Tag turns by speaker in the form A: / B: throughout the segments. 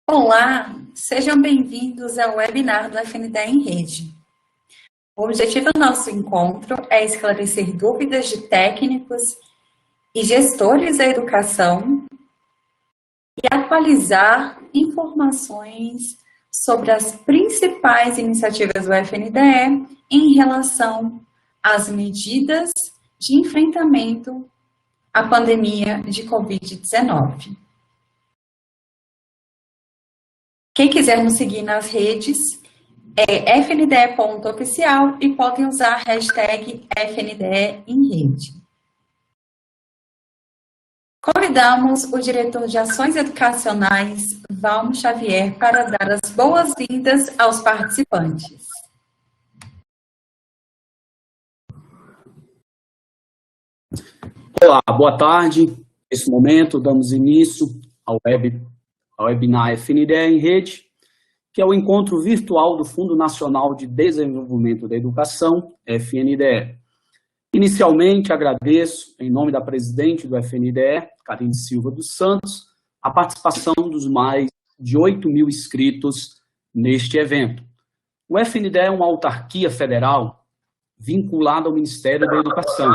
A: Olá, sejam bem-vindos ao webinar do FNDE em Rede. O objetivo do nosso encontro é esclarecer dúvidas de técnicos e gestores da educação e atualizar informações sobre as principais iniciativas do FNDE em relação às medidas de enfrentamento à pandemia de Covid-19. Quem quiser nos seguir nas redes é fnde.oficial e podem usar a hashtag FNDE em rede. Convidamos o diretor de Ações Educacionais, Valmo Xavier, para dar as boas-vindas aos participantes.
B: Olá, boa tarde. Nesse momento, damos início ao webinar FNDE em Rede, que é o encontro virtual do Fundo Nacional de Desenvolvimento da Educação, FNDE. Inicialmente, agradeço, em nome da presidente do FNDE, Karine Silva dos Santos, a participação dos mais de 8.000 inscritos neste evento. O FNDE é uma autarquia federal vinculada ao Ministério da Educação,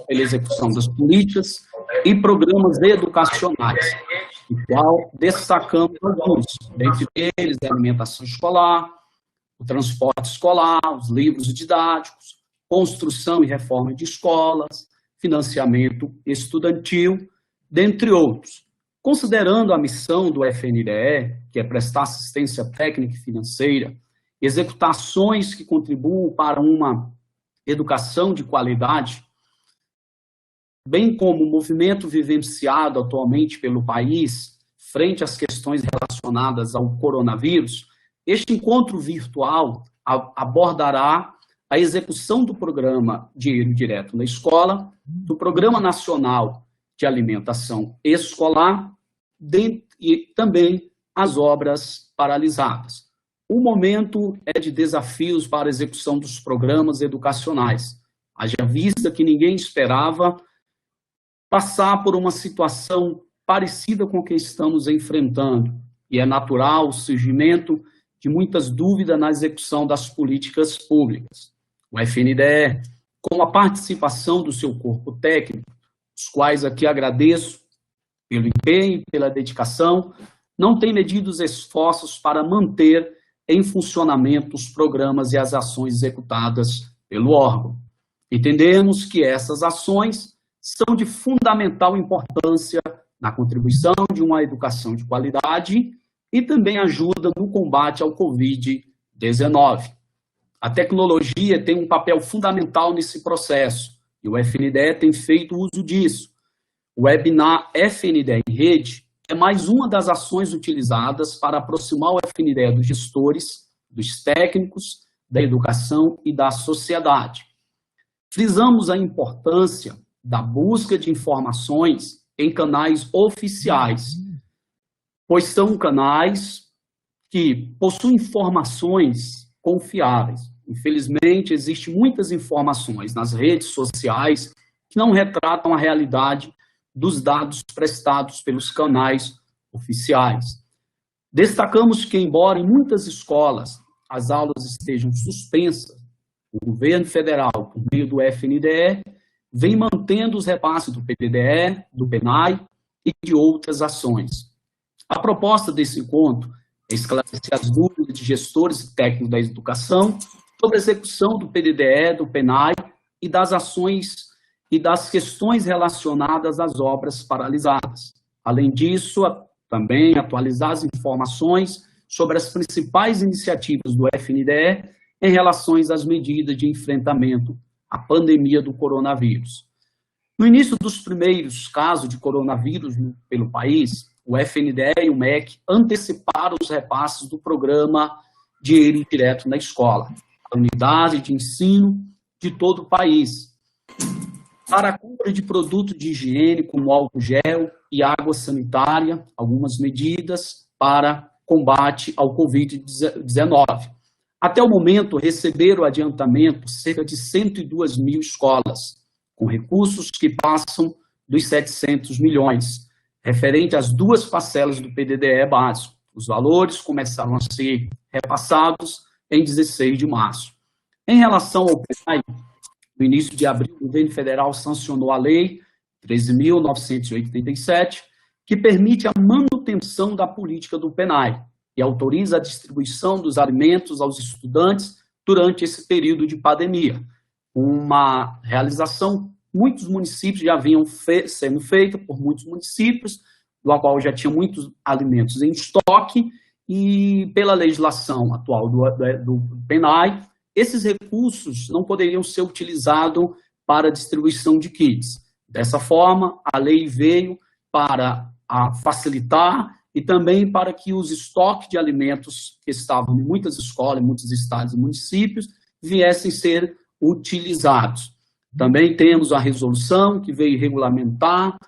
B: pela execução das políticas e programas educacionais, no qual destacamos alguns, dentre eles a alimentação escolar, o transporte escolar, os livros didáticos, construção e reforma de escolas, financiamento estudantil, dentre outros. Considerando a missão do FNDE, que é prestar assistência técnica e financeira, executar ações que contribuam para uma educação de qualidade, bem como o movimento vivenciado atualmente pelo país, frente às questões relacionadas ao coronavírus, este encontro virtual abordará a execução do programa Dinheiro Direto na Escola, do Programa Nacional de Alimentação Escolar e também as obras paralisadas. O momento é de desafios para a execução dos programas educacionais, haja vista que ninguém esperava passar por uma situação parecida com a que estamos enfrentando, e é natural o surgimento de muitas dúvidas na execução das políticas públicas. O FNDE, com a participação do seu corpo técnico, os quais aqui agradeço pelo empenho e pela dedicação, não tem medido os esforços para manter em funcionamento os programas e as ações executadas pelo órgão. Entendemos que essas ações são de fundamental importância na contribuição de uma educação de qualidade e também ajuda no combate ao Covid-19. A tecnologia tem um papel fundamental nesse processo e o FNDE tem feito uso disso. O webinar FNDE em Rede é mais uma das ações utilizadas para aproximar o FNDE dos gestores, dos técnicos, da educação e da sociedade. Frisamos a importância da busca de informações em canais oficiais, pois são canais que possuem informações confiáveis. Infelizmente, existem muitas informações nas redes sociais que não retratam a realidade dos dados prestados pelos canais oficiais. Destacamos que, embora em muitas escolas as aulas estejam suspensas, o governo federal, por meio do FNDE, vem mantendo os repasses do PDDE, do PENAI e de outras ações. A proposta desse encontro é esclarecer as dúvidas de gestores e técnicos da educação sobre a execução do PDDE, do PENAI e das ações e das questões relacionadas às obras paralisadas. Além disso, também atualizar as informações sobre as principais iniciativas do FNDE em relação às medidas de enfrentamento à pandemia do coronavírus. No início dos primeiros casos de coronavírus pelo país, o FNDE e o MEC anteciparam os repasses do programa Dinheiro Direto na Escola, a unidade de ensino de todo o país, para a compra de produtos de higiene, como álcool gel e água sanitária, algumas medidas para combate ao Covid-19. Até o momento, receberam adiantamento cerca de 102 mil escolas, com recursos que passam dos 700 milhões, referente às duas parcelas do PDDE básico. Os valores começaram a ser repassados em 16 de março. Em relação ao PENAI, no início de abril, o governo federal sancionou a Lei 13.987, que permite a manutenção da política do PENAI e autoriza a distribuição dos alimentos aos estudantes durante esse período de pandemia. Uma realização, muitos municípios já vinham sendo feita por muitos municípios, do qual já tinha muitos alimentos em estoque, e pela legislação atual do PENAI, esses recursos não poderiam ser utilizados para a distribuição de kits. Dessa forma, a lei veio para facilitar e também para que os estoques de alimentos que estavam em muitas escolas, em muitos estados e municípios, viessem ser utilizados. Também temos a resolução que veio regulamentar,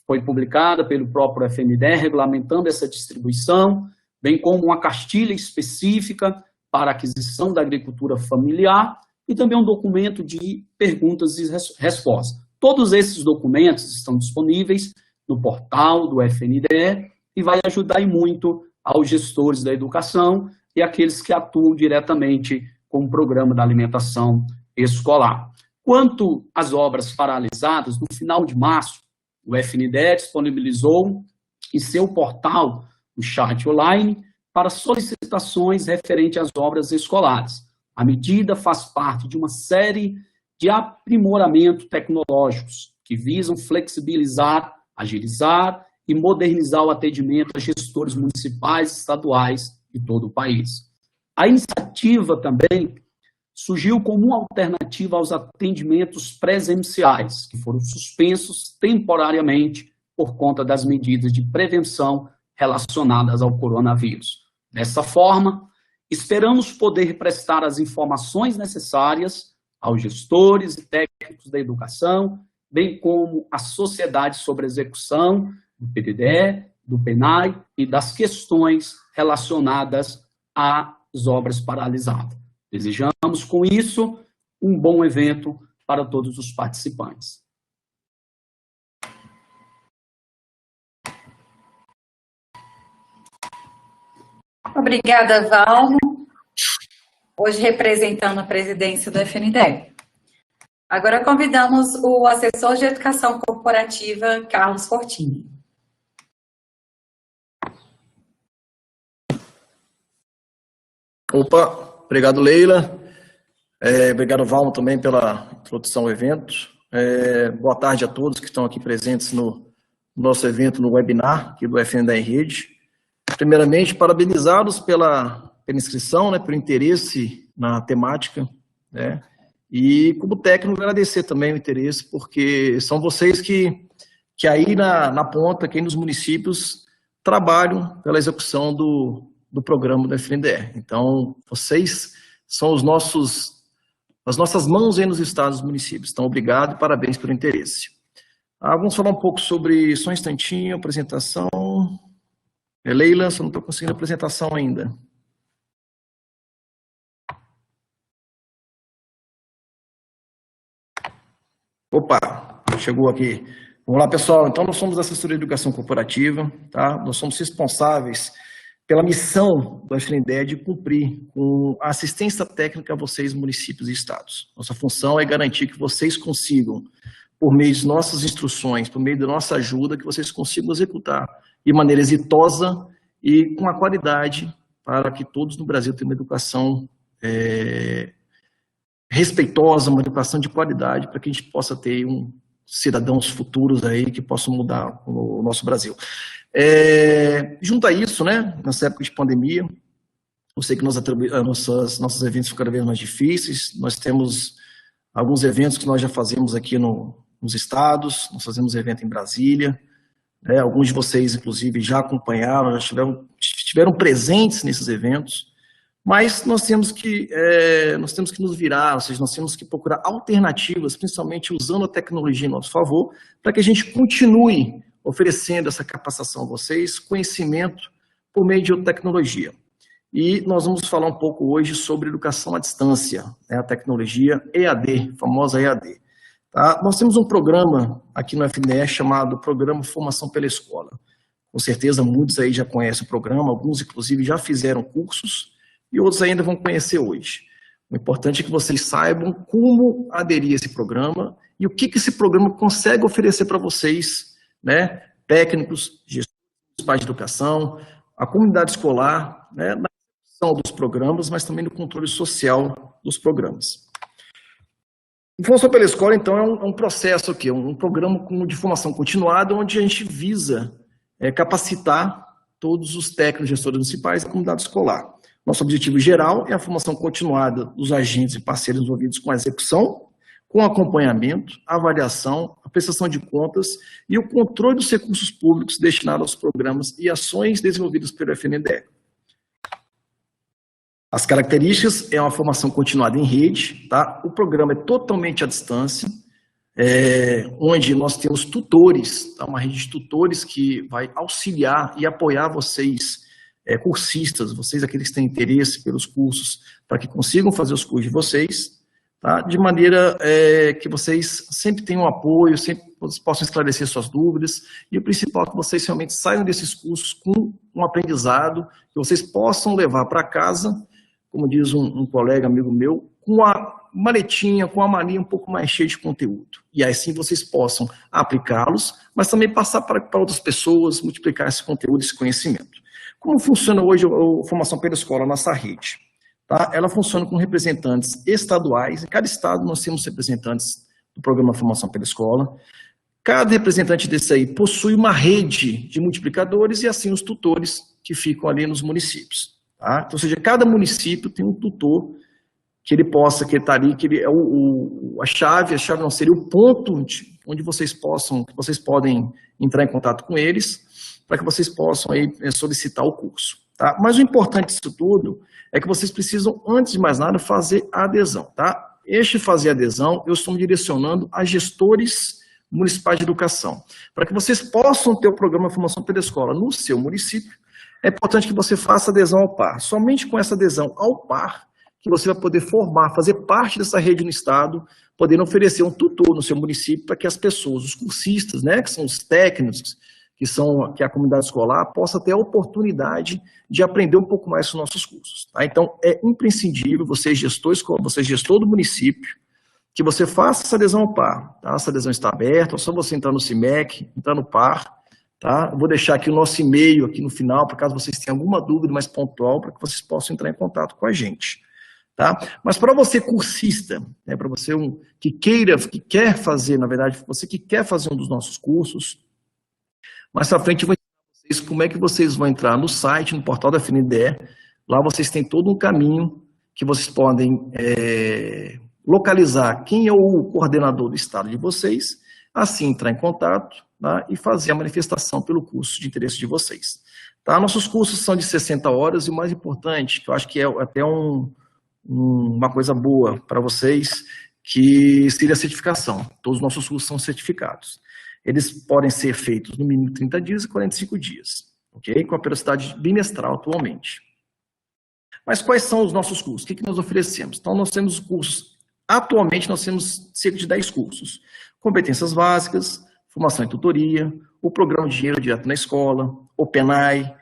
B: foi publicada pelo próprio FNDE, regulamentando essa distribuição, bem como uma cartilha específica para a aquisição da agricultura familiar e também um documento de perguntas e respostas. Todos esses documentos estão disponíveis no portal do FNDE e vai ajudar muito aos gestores da educação e aqueles que atuam diretamente com o programa da alimentação escolar. Quanto às obras paralisadas, no final de março, o FNDE disponibilizou em seu portal o chat online para solicitações referentes às obras escolares. A medida faz parte de uma série de aprimoramentos tecnológicos que visam flexibilizar, agilizar e modernizar o atendimento a gestores municipais, estaduais de todo o país. A iniciativa também surgiu como uma alternativa aos atendimentos presenciais, que foram suspensos temporariamente por conta das medidas de prevenção relacionadas ao coronavírus. Dessa forma, esperamos poder prestar as informações necessárias aos gestores e técnicos da educação, bem como à sociedade sobre a execução do PDDE, do PENAI e das questões relacionadas às obras paralisadas. Desejamos, com isso, um bom evento para todos os participantes.
A: Obrigada, Valmo. Hoje representando a presidência do FNDE. Agora convidamos o assessor de educação corporativa, Carlos Fortini.
C: Opa, obrigado, Leila. Obrigado, Valmo, também pela introdução ao evento. Boa tarde a todos que estão aqui presentes no nosso evento, no webinar aqui do FNDE em Rede. Primeiramente, parabenizá-los pela inscrição, né, pelo interesse na temática, né, e como técnico agradecer também o interesse, porque são vocês que aí na ponta, aqui nos municípios, trabalham pela execução do programa do FNDE. Então, vocês são as nossas mãos aí nos estados e municípios. Então, obrigado e parabéns pelo interesse. Vamos falar um pouco sobre, só um instantinho, apresentação. Leila, só não estou conseguindo a apresentação ainda. Opa, chegou aqui. Vamos lá, pessoal. Então, nós somos da assessoria de educação corporativa, tá? Nós somos responsáveis pela missão do FNDE de cumprir com a assistência técnica a vocês, municípios e estados. Nossa função é garantir que vocês consigam, por meio de nossas instruções, por meio da nossa ajuda, que vocês consigam executar de maneira exitosa e com a qualidade para que todos no Brasil tenham uma educação respeitosa, uma educação de qualidade, para que a gente possa ter cidadãos futuros aí que possam mudar o nosso Brasil. Junto a isso, né, nessa época de pandemia, eu sei que nossos eventos ficam cada vez mais difíceis, nós temos alguns eventos que nós já fazemos aqui nos estados, nós fazemos evento em Brasília, né, alguns de vocês, inclusive, já acompanharam, já estiveram presentes nesses eventos, mas nós temos que nos virar, ou seja, nós temos que procurar alternativas, principalmente usando a tecnologia em nosso favor, para que a gente continue oferecendo essa capacitação a vocês, conhecimento por meio de tecnologia. e nós vamos falar um pouco hoje sobre educação à distância, né, a tecnologia EAD, famosa EAD. Tá? Nós temos um programa aqui no FNDE chamado Programa Formação pela Escola. Com certeza muitos aí já conhecem o programa, alguns inclusive já fizeram cursos e outros ainda vão conhecer hoje. O importante é que vocês saibam como aderir a esse programa e o que esse programa consegue oferecer para vocês, né, técnicos, gestores de educação, a comunidade escolar, né, na execução dos programas, mas também no controle social dos programas. Formação pela Escola, então, é um processo aqui, um programa de formação continuada, onde a gente visa capacitar todos os técnicos, gestores municipais da comunidade escolar. Nosso objetivo geral é a formação continuada dos agentes e parceiros envolvidos com a execução, com acompanhamento, avaliação, a prestação de contas e o controle dos recursos públicos destinados aos programas e ações desenvolvidas pelo FNDE. As características é uma formação continuada em rede, tá? O programa é totalmente à distância, onde nós temos tutores, tá? Uma rede de tutores que vai auxiliar e apoiar vocês, cursistas, vocês aqueles que têm interesse pelos cursos, para que consigam fazer os cursos de vocês, tá? De maneira que vocês sempre tenham apoio, sempre possam esclarecer suas dúvidas, e o principal é que vocês realmente saiam desses cursos com um aprendizado, que vocês possam levar para casa, como diz um colega amigo meu, com a maletinha, com a malinha um pouco mais cheia de conteúdo. E aí sim vocês possam aplicá-los, mas também passar para outras pessoas, multiplicar esse conteúdo, esse conhecimento. Como funciona hoje a Formação pela Escola, a nossa rede? Tá? Ela funciona com representantes estaduais, em cada estado nós temos representantes do programa Formação pela Escola. Cada representante desse aí possui uma rede de multiplicadores e assim os tutores que ficam ali nos municípios. Tá? Então, ou seja, cada município tem um tutor que ele possa, que está ali, que ele é a chave não seria o ponto onde vocês podem entrar em contato com eles, para que vocês possam aí solicitar o curso. Tá? Mas o importante disso tudo é que vocês precisam, antes de mais nada, fazer a adesão. Tá? Fazer a adesão, eu estou me direcionando a gestores municipais de educação. Para que vocês possam ter o programa Formação pela Escola no seu município, é importante que você faça adesão ao PAR. Somente com essa adesão ao PAR, que você vai poder formar, fazer parte dessa rede no estado, podendo oferecer um tutor no seu município para que as pessoas, os cursistas, né, que são os técnicos, que é a comunidade escolar, possa ter a oportunidade de aprender um pouco mais sobre nossos cursos. Tá? Então, é imprescindível, você gestor do município, que você faça essa adesão ao PAR. Tá? Essa adesão está aberta, é só você entrar no CIMEC, entrar no PAR. Tá? Eu vou deixar aqui o nosso e-mail aqui no final, para caso vocês tenham alguma dúvida mais pontual, para que vocês possam entrar em contato com a gente. Tá? Mas para você cursista, né, para você que quer fazer, na verdade, você que quer fazer um dos nossos cursos, mais para frente eu vou ensinar vocês como é que vocês vão entrar no site, no portal da FNDE. Lá vocês têm todo um caminho que vocês podem localizar quem é o coordenador do estado de vocês, assim entrar em contato, tá? E fazer a manifestação pelo curso de interesse de vocês. Tá? Nossos cursos são de 60 horas e o mais importante, que eu acho que é até uma coisa boa para vocês, que seria a certificação. Todos os nossos cursos são certificados. Eles podem ser feitos no mínimo 30 dias e 45 dias, ok? Com a periodicidade bimestral atualmente. Mas quais são os nossos cursos? O que nós oferecemos? Então, nós temos cursos, atualmente nós temos cerca de 10 cursos. Competências básicas, formação em tutoria, o programa de dinheiro direto na escola, o PENAI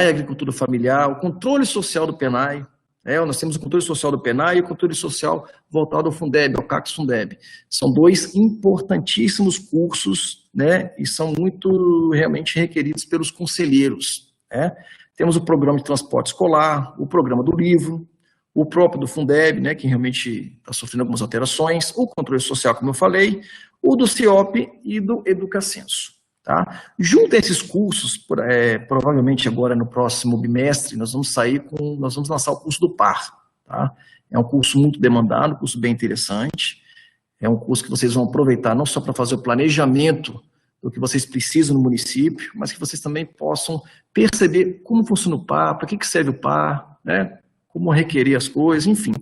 C: Agricultura Familiar, o controle social do PENAI. Nós temos o controle social do PENAI e o controle social voltado ao Fundeb, ao CACS Fundeb. São dois importantíssimos cursos, né, e são muito realmente requeridos pelos conselheiros. Né? Temos o programa de transporte escolar, o programa do livro, o próprio do Fundeb, né, que realmente está sofrendo algumas alterações, o controle social, como eu falei, o do CIOP e do Educacenso. Tá? Junto a esses cursos, provavelmente agora no próximo bimestre, nós vamos lançar o curso do PAR. Tá? É um curso muito demandado, um curso bem interessante, é um curso que vocês vão aproveitar não só para fazer o planejamento do que vocês precisam no município, mas que vocês também possam perceber como funciona o PAR, para que serve o PAR, né? Como requerer as coisas, enfim,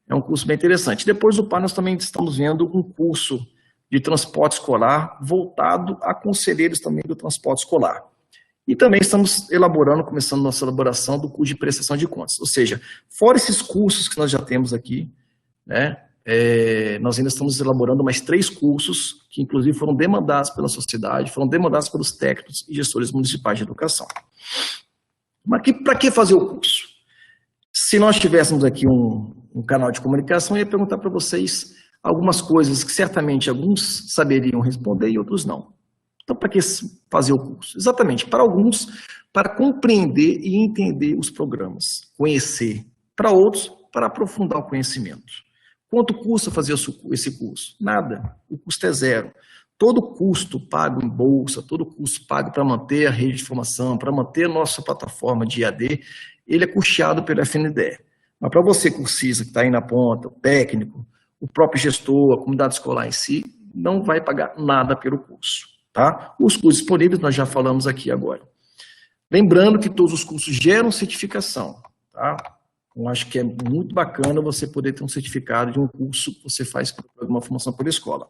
C: é um curso bem interessante. Depois do PAR nós também estamos vendo um curso de transporte escolar voltado a conselheiros também do transporte escolar. E também estamos começando nossa elaboração do curso de prestação de contas. Ou seja, fora esses cursos que nós já temos aqui, né, nós ainda estamos elaborando mais 3 cursos, que inclusive foram demandados pela sociedade, foram demandados pelos técnicos e gestores municipais de educação. Mas para que fazer o curso? Se nós tivéssemos aqui um canal de comunicação, eu ia perguntar para vocês algumas coisas que certamente alguns saberiam responder e outros não. Então, para que fazer o curso? Exatamente, para alguns, para compreender e entender os programas, conhecer. Para outros, para aprofundar o conhecimento. Quanto custa fazer esse curso? Nada, o custo é zero. Todo custo pago em bolsa, todo custo pago para manter a rede de formação, para manter a nossa plataforma de IAD, ele é custeado pelo FNDE. Mas para você, cursista, que está aí na ponta, o técnico, o próprio gestor, a comunidade escolar em si, não vai pagar nada pelo curso. Tá? Os cursos disponíveis nós já falamos aqui agora. Lembrando que todos os cursos geram certificação. Tá? Eu acho que é muito bacana você poder ter um certificado de um curso que você faz uma formação pela escola.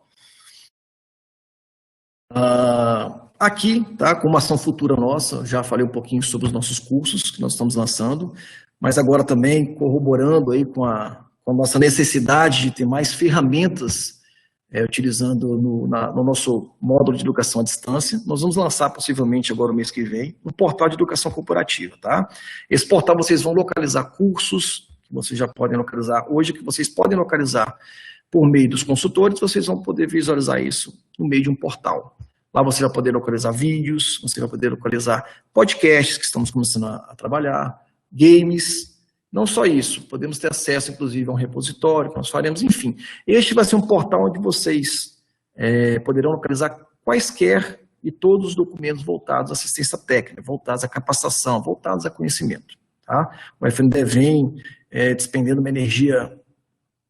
C: Aqui, tá, com uma ação futura nossa, já falei um pouquinho sobre os nossos cursos que nós estamos lançando, mas agora também corroborando aí com a nossa necessidade de ter mais ferramentas utilizando no nosso módulo de educação à distância. Nós vamos lançar possivelmente agora no mês que vem um portal de educação corporativa, tá? Esse portal vocês vão localizar cursos que vocês já podem localizar hoje, que vocês podem localizar por meio dos consultores, vocês vão poder visualizar isso no meio de um portal. Lá você vai poder localizar vídeos, você vai poder localizar podcasts que estamos começando a trabalhar, games. Não só isso, podemos ter acesso, inclusive, a um repositório que nós faremos, enfim. Este vai ser um portal onde vocês poderão localizar quaisquer e todos os documentos voltados à assistência técnica, voltados à capacitação, voltados a conhecimento. Tá? O FNDE vem despendendo uma energia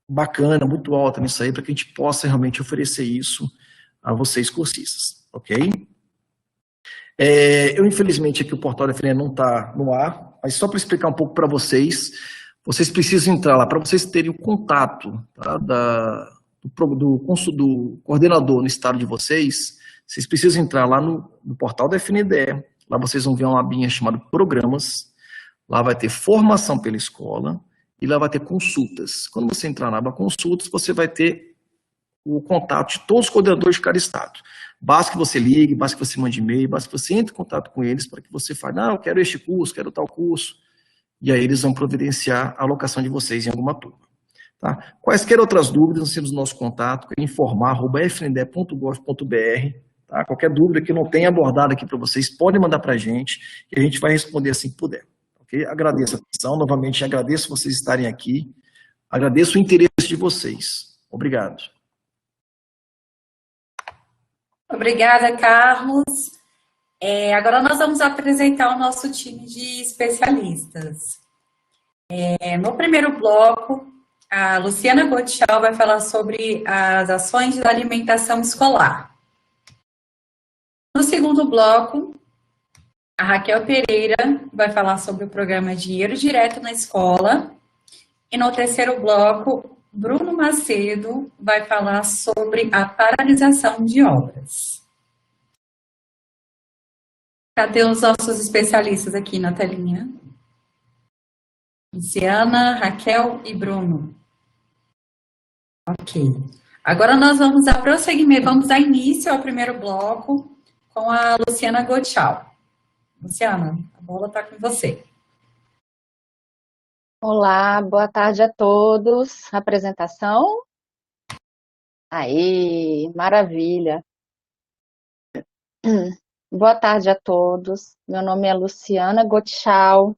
C: bacana, muito alta nisso aí, para que a gente possa realmente oferecer isso a vocês cursistas, ok? Infelizmente, aqui o portal da FNDE não está no ar, mas só para explicar um pouco para vocês, vocês precisam entrar lá, para vocês terem o contato, tá, do coordenador no estado de vocês precisam entrar lá no portal da FNDE, lá vocês vão ver uma abinha chamada Programas, lá vai ter formação pela escola, e lá vai ter consultas. Quando você entrar na aba Consultas, você vai ter o contato de todos os coordenadores de cada estado. Basta que você ligue, basta que você mande e-mail, basta que você entre em contato com eles para que você fale, eu quero este curso, quero tal curso, e aí eles vão providenciar a alocação de vocês em alguma turma. Tá? Quaisquer outras dúvidas, nós temos nosso contato, que é informar@fnde.gov.br. Tá? Qualquer dúvida que não tenha abordado aqui para vocês, podem mandar para a gente, que a gente vai responder assim que puder. Okay? Agradeço a atenção, novamente agradeço vocês estarem aqui, agradeço o interesse de vocês. Obrigado.
A: Obrigada, Carlos. Agora nós vamos apresentar o nosso time de especialistas. No primeiro bloco, a Luciana Gotchal vai falar sobre as ações de alimentação escolar. No segundo bloco, a Raquel Pereira vai falar sobre o programa Dinheiro Direto na Escola. E no terceiro bloco, Bruno Macedo vai falar sobre a paralisação de obras. Cadê os nossos especialistas aqui na telinha? Luciana, Raquel e Bruno. Ok. Agora nós vamos dar prosseguimento, vamos dar início ao primeiro bloco com a Luciana Gotchal. Luciana, a bola está com você.
D: Olá, boa tarde a todos. Apresentação? Aí, maravilha. Boa tarde a todos. Meu nome é Luciana Gotchal.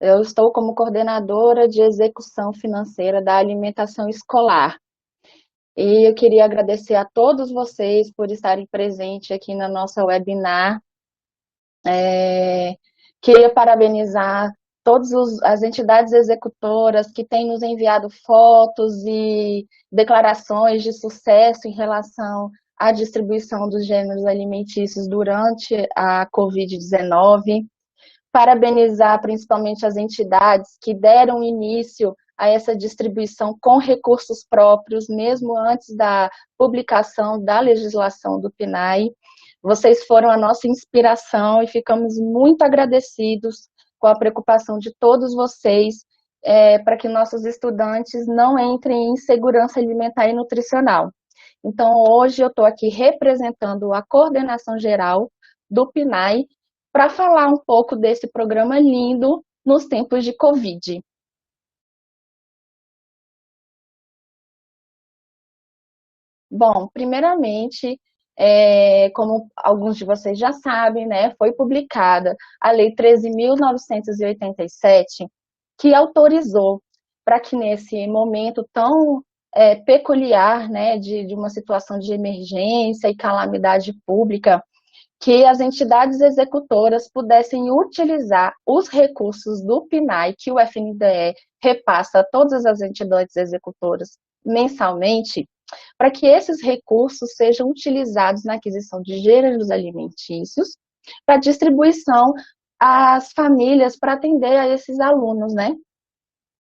D: Eu estou como coordenadora de execução financeira da alimentação escolar. E eu queria agradecer a todos vocês por estarem presentes aqui na nossa webinar. Queria parabenizar todas as entidades executoras que têm nos enviado fotos e declarações de sucesso em relação à distribuição dos gêneros alimentícios durante a Covid-19. Parabenizar principalmente as entidades que deram início a essa distribuição com recursos próprios, mesmo antes da publicação da legislação do PNAE. Vocês foram a nossa inspiração e ficamos muito agradecidos com a preocupação de todos vocês para que nossos estudantes não entrem em insegurança alimentar e nutricional. Então, hoje eu estou aqui representando a coordenação geral do PNAE para falar um pouco desse programa lindo nos tempos de Covid. Bom, primeiramente, como alguns de vocês já sabem, né, foi publicada a Lei 13.987, que autorizou para que nesse momento tão peculiar, né, de uma situação de emergência e calamidade pública, que as entidades executoras pudessem utilizar os recursos do PNAE, que o FNDE repassa a todas as entidades executoras mensalmente, para que esses recursos sejam utilizados na aquisição de gêneros alimentícios, para distribuição às famílias para atender a esses alunos, né?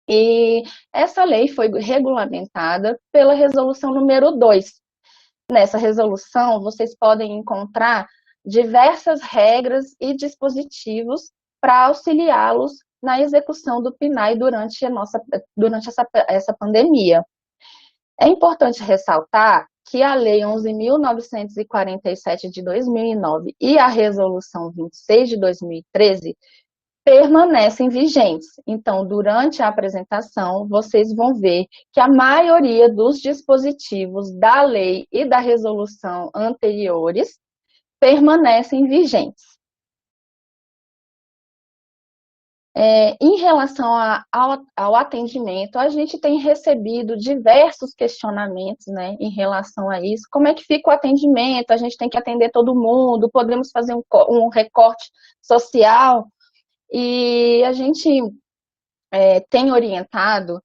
D: E essa lei foi regulamentada pela resolução número 2. Nessa resolução, vocês podem encontrar diversas regras e dispositivos para auxiliá-los na execução do PNAE durante essa pandemia. É importante ressaltar que a Lei 11.947 de 2009 e a Resolução 26 de 2013 permanecem vigentes. Então, durante a apresentação, vocês vão ver que a maioria dos dispositivos da lei e da resolução anteriores permanecem vigentes. Em relação ao atendimento, a gente tem recebido diversos questionamentos, né, em relação a isso. Como é que fica o atendimento? A gente tem que atender todo mundo? Podemos fazer um recorte social? E a gente tem orientado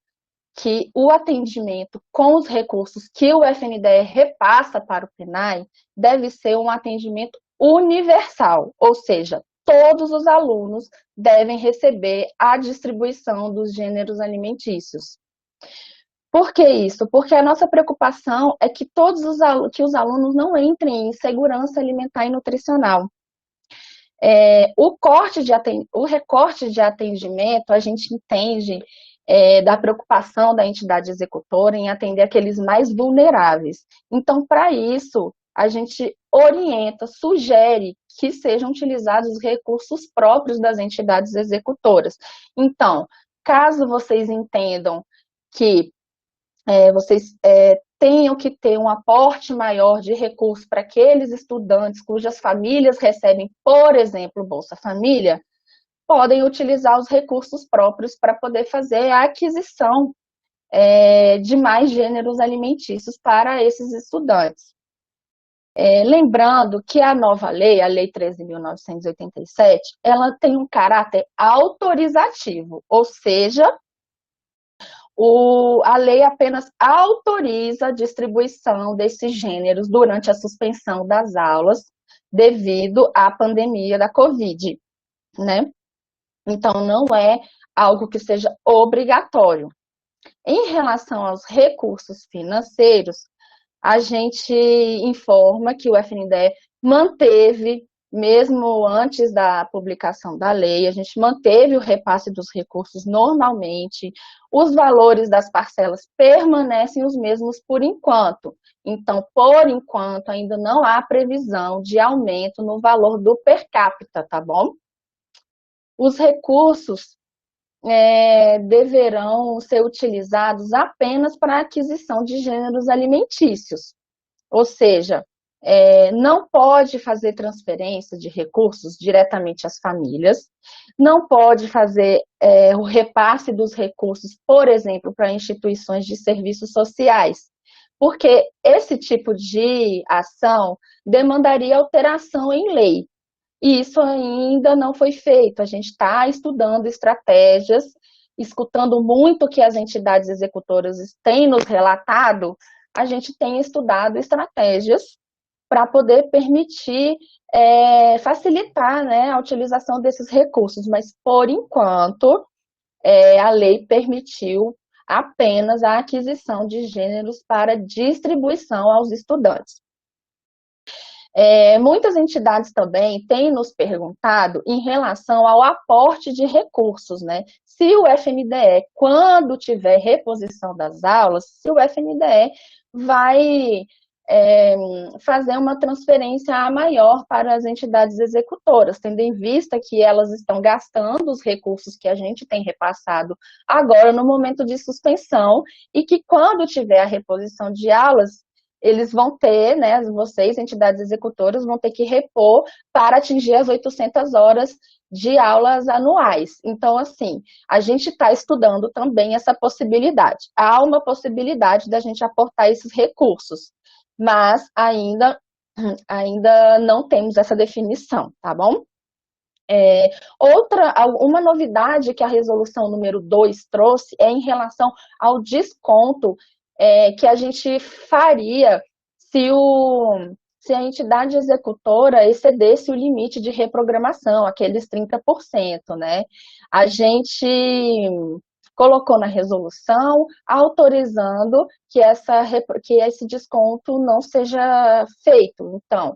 D: que o atendimento com os recursos que o FNDE repassa para o PNAE deve ser um atendimento universal, ou seja, todos os alunos devem receber a distribuição dos gêneros alimentícios. Por que isso? Porque a nossa preocupação é que que os alunos não entrem em insegurança alimentar e nutricional. O recorte de atendimento, a gente entende da preocupação da entidade executora em atender aqueles mais vulneráveis. Então, para isso, a gente orienta, sugere que sejam utilizados os recursos próprios das entidades executoras. Então, caso vocês entendam que vocês tenham que ter um aporte maior de recursos para aqueles estudantes cujas famílias recebem, por exemplo, Bolsa Família, podem utilizar os recursos próprios para poder fazer a aquisição de mais gêneros alimentícios para esses estudantes. Lembrando que a nova lei, a Lei 13.987, ela tem um caráter autorizativo, ou seja, a lei apenas autoriza a distribuição desses gêneros durante a suspensão das aulas devido à pandemia da Covid, né? Então, não é algo que seja obrigatório. Em relação aos recursos financeiros, a gente informa que o FNDE manteve, mesmo antes da publicação da lei, a gente manteve o repasse dos recursos normalmente, os valores das parcelas permanecem os mesmos por enquanto. Então, por enquanto, ainda não há previsão de aumento no valor do per capita, tá bom? Os recursos deverão ser utilizados apenas para a aquisição de gêneros alimentícios, ou seja, não pode fazer transferência de recursos diretamente às famílias, não pode fazer o repasse dos recursos, por exemplo, para instituições de serviços sociais, porque esse tipo de ação demandaria alteração em lei. E isso ainda não foi feito. A gente está estudando estratégias, escutando muito o que as entidades executoras têm nos relatado, a gente tem estudado estratégias para poder permitir, facilitar, né, a utilização desses recursos. Mas, por enquanto, a lei permitiu apenas a aquisição de gêneros para distribuição aos estudantes. Muitas entidades também têm nos perguntado em relação ao aporte de recursos, né? Se o FNDE, quando tiver reposição das aulas, se o FNDE vai fazer uma transferência maior para as entidades executoras, tendo em vista que elas estão gastando os recursos que a gente tem repassado agora no momento de suspensão, e que quando tiver a reposição de aulas, eles vão ter, né, vocês, entidades executoras, vão ter que repor para atingir as 800 horas de aulas anuais. Então, assim, a gente está estudando também essa possibilidade. Há uma possibilidade da gente aportar esses recursos, mas ainda não temos essa definição, tá bom? Uma novidade que a resolução número 2 trouxe é em relação ao desconto que a gente faria se a entidade executora excedesse o limite de reprogramação, aqueles 30%, né? A gente colocou na resolução autorizando que esse desconto não seja feito. Então,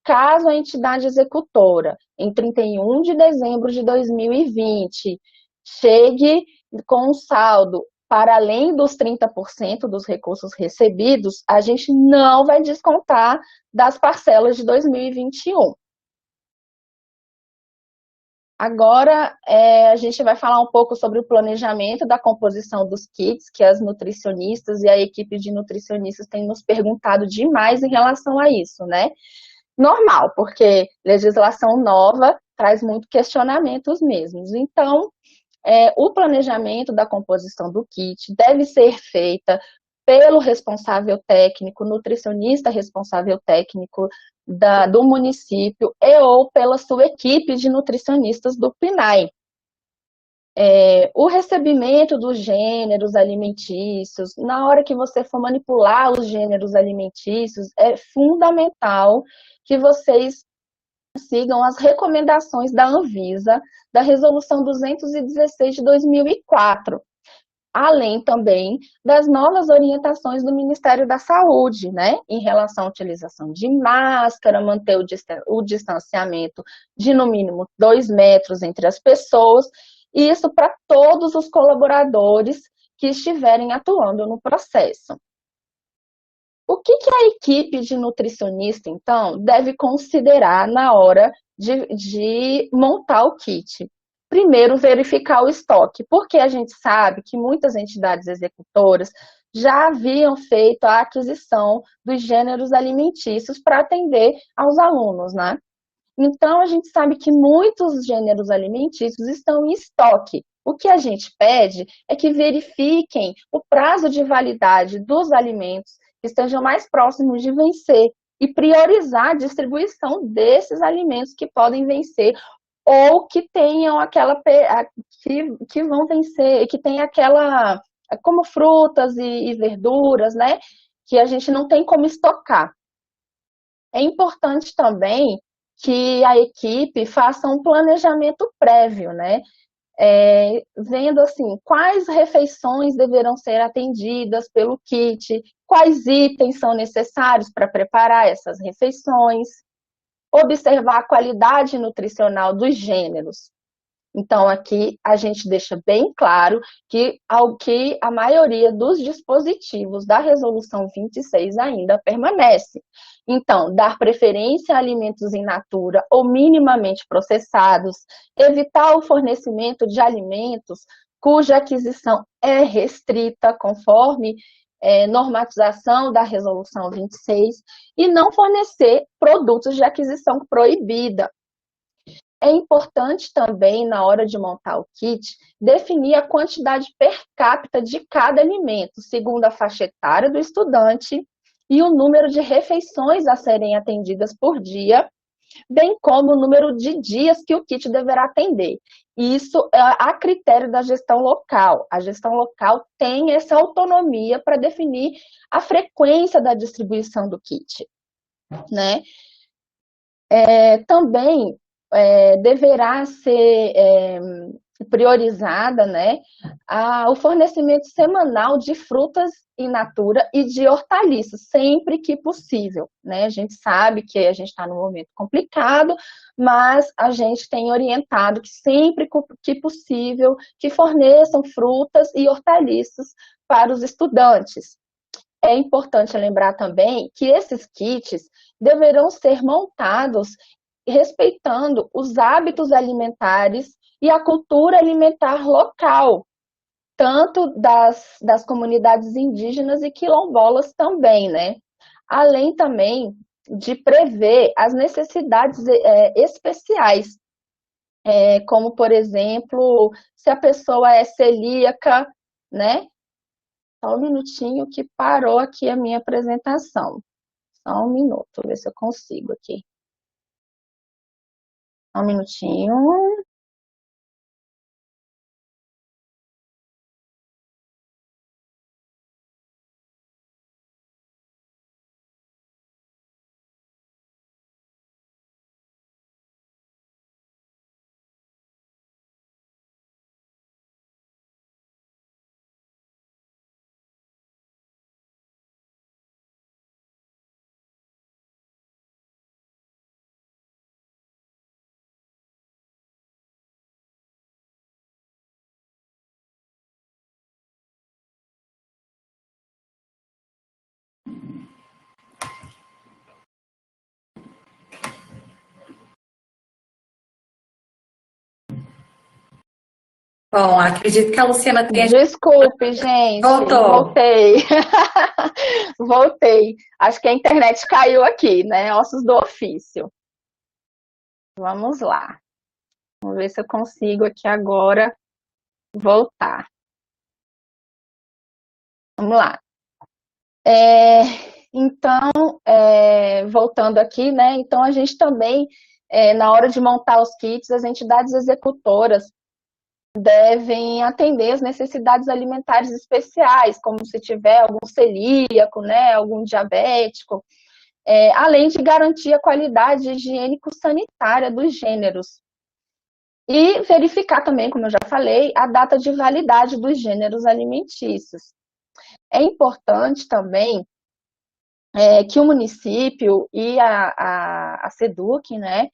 D: caso a entidade executora, em 31 de dezembro de 2020, chegue com um saldo para além dos 30% dos recursos recebidos, a gente não vai descontar das parcelas de 2021. Agora, a gente vai falar um pouco sobre o planejamento da composição dos kits, que as nutricionistas e a equipe de nutricionistas têm nos perguntado demais em relação a isso, né? Normal, porque legislação nova traz muito questionamentos mesmos. Então, o planejamento da composição do kit deve ser feita pelo responsável técnico, nutricionista responsável técnico do município ou pela sua equipe de nutricionistas do PNAE. O recebimento dos gêneros alimentícios, na hora que você for manipular os gêneros alimentícios, é fundamental que vocês sigam as recomendações da Anvisa, da Resolução 216 de 2004, além também das novas orientações do Ministério da Saúde, né, em relação à utilização de máscara, manter o distanciamento de no mínimo 2 metros entre as pessoas, e isso para todos os colaboradores que estiverem atuando no processo. O que a equipe de nutricionista, então, deve considerar na hora de montar o kit? Primeiro, verificar o estoque, porque a gente sabe que muitas entidades executoras já haviam feito a aquisição dos gêneros alimentícios para atender aos alunos, né? Então, a gente sabe que muitos gêneros alimentícios estão em estoque. O que a gente pede é que verifiquem o prazo de validade dos alimentos que estejam mais próximos de vencer e priorizar a distribuição desses alimentos que podem vencer ou que tenham que vão vencer, que tem aquela, como frutas e verduras, né, que a gente não tem como estocar. É importante também que a equipe faça um planejamento prévio, né, vendo assim, quais refeições deverão ser atendidas pelo kit, quais itens são necessários para preparar essas refeições, observar a qualidade nutricional dos gêneros. Então, aqui a gente deixa bem claro que a maioria dos dispositivos da Resolução 26 ainda permanece. Então, dar preferência a alimentos in natura ou minimamente processados, evitar o fornecimento de alimentos cuja aquisição é restrita, conforme normatização da Resolução 26, e não fornecer produtos de aquisição proibida. É importante também, na hora de montar o kit, definir a quantidade per capita de cada alimento, segundo a faixa etária do estudante e o número de refeições a serem atendidas por dia, bem como o número de dias que o kit deverá atender. Isso é a critério da gestão local. A gestão local tem essa autonomia para definir a frequência da distribuição do kit, né? Também deverá ser priorizada, né, o fornecimento semanal de frutas in natura e de hortaliças, sempre que possível, né? A gente sabe que a gente está num momento complicado, mas a gente tem orientado que sempre que possível que forneçam frutas e hortaliças para os estudantes. É importante lembrar também que esses kits deverão ser montados respeitando os hábitos alimentares e a cultura alimentar local, tanto das comunidades indígenas e quilombolas também, né? Além também de prever as necessidades especiais, como, por exemplo, se a pessoa é celíaca, né? Só um minutinho que parou aqui a minha apresentação. Só um minuto, ver se eu consigo aqui. Só um minutinho.
A: Bom, acredito que a Luciana tenha...
D: Desculpe, gente.
A: Voltou.
D: Voltei. Voltei. Acho que a internet caiu aqui, né? Ossos do ofício. Vamos lá. Vamos ver se eu consigo aqui agora voltar. Vamos lá. Então, voltando aqui, né? Então, a gente também, na hora de montar os kits, as entidades executoras devem atender as necessidades alimentares especiais, como se tiver algum celíaco, né, algum diabético, além de garantir a qualidade higiênico-sanitária dos gêneros. E verificar também, como eu já falei, a data de validade dos gêneros alimentícios. É importante também que o município e a SEDUC, né,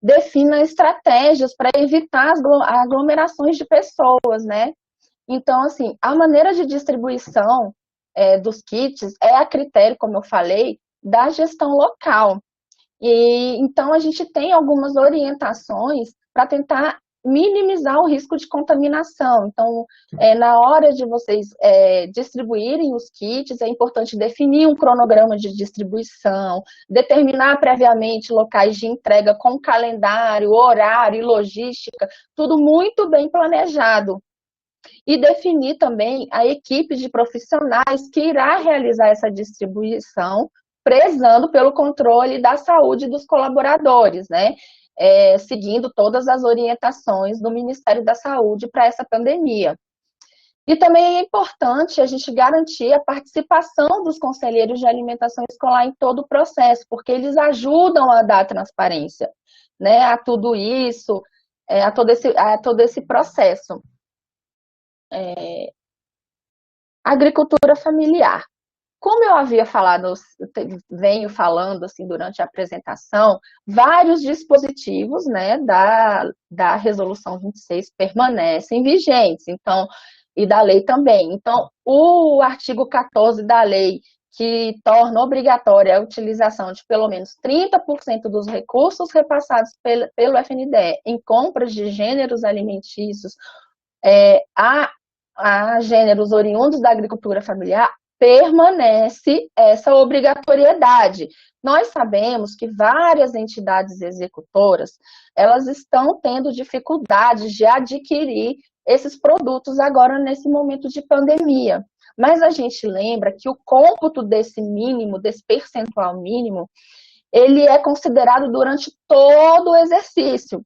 D: defina estratégias para evitar as aglomerações de pessoas, né? Então, assim, a maneira de distribuição dos kits é a critério, como eu falei, da gestão local. E então a gente tem algumas orientações para tentar minimizar o risco de contaminação. Então, na hora de vocês distribuírem os kits, é importante definir um cronograma de distribuição, determinar previamente locais de entrega com calendário, horário e logística, tudo muito bem planejado. E definir também a equipe de profissionais que irá realizar essa distribuição, prezando pelo controle da saúde dos colaboradores, né? Seguindo todas as orientações do Ministério da Saúde para essa pandemia. E também é importante a gente garantir a participação dos conselheiros de alimentação escolar em todo o processo, porque eles ajudam a dar transparência, né, a tudo isso, a todo esse processo. Agricultura familiar. Como eu havia falado, venho falando assim durante a apresentação, vários dispositivos, né, da Resolução 26 permanecem vigentes, então, e da lei também. Então, o artigo 14 da lei, que torna obrigatória a utilização de pelo menos 30% dos recursos repassados pelo FNDE em compras de gêneros alimentícios a gêneros oriundos da agricultura familiar, permanece essa obrigatoriedade. Nós sabemos que várias entidades executoras, elas estão tendo dificuldades de adquirir esses produtos agora nesse momento de pandemia. Mas a gente lembra que o cômputo desse mínimo, desse percentual mínimo, ele é considerado durante todo o exercício.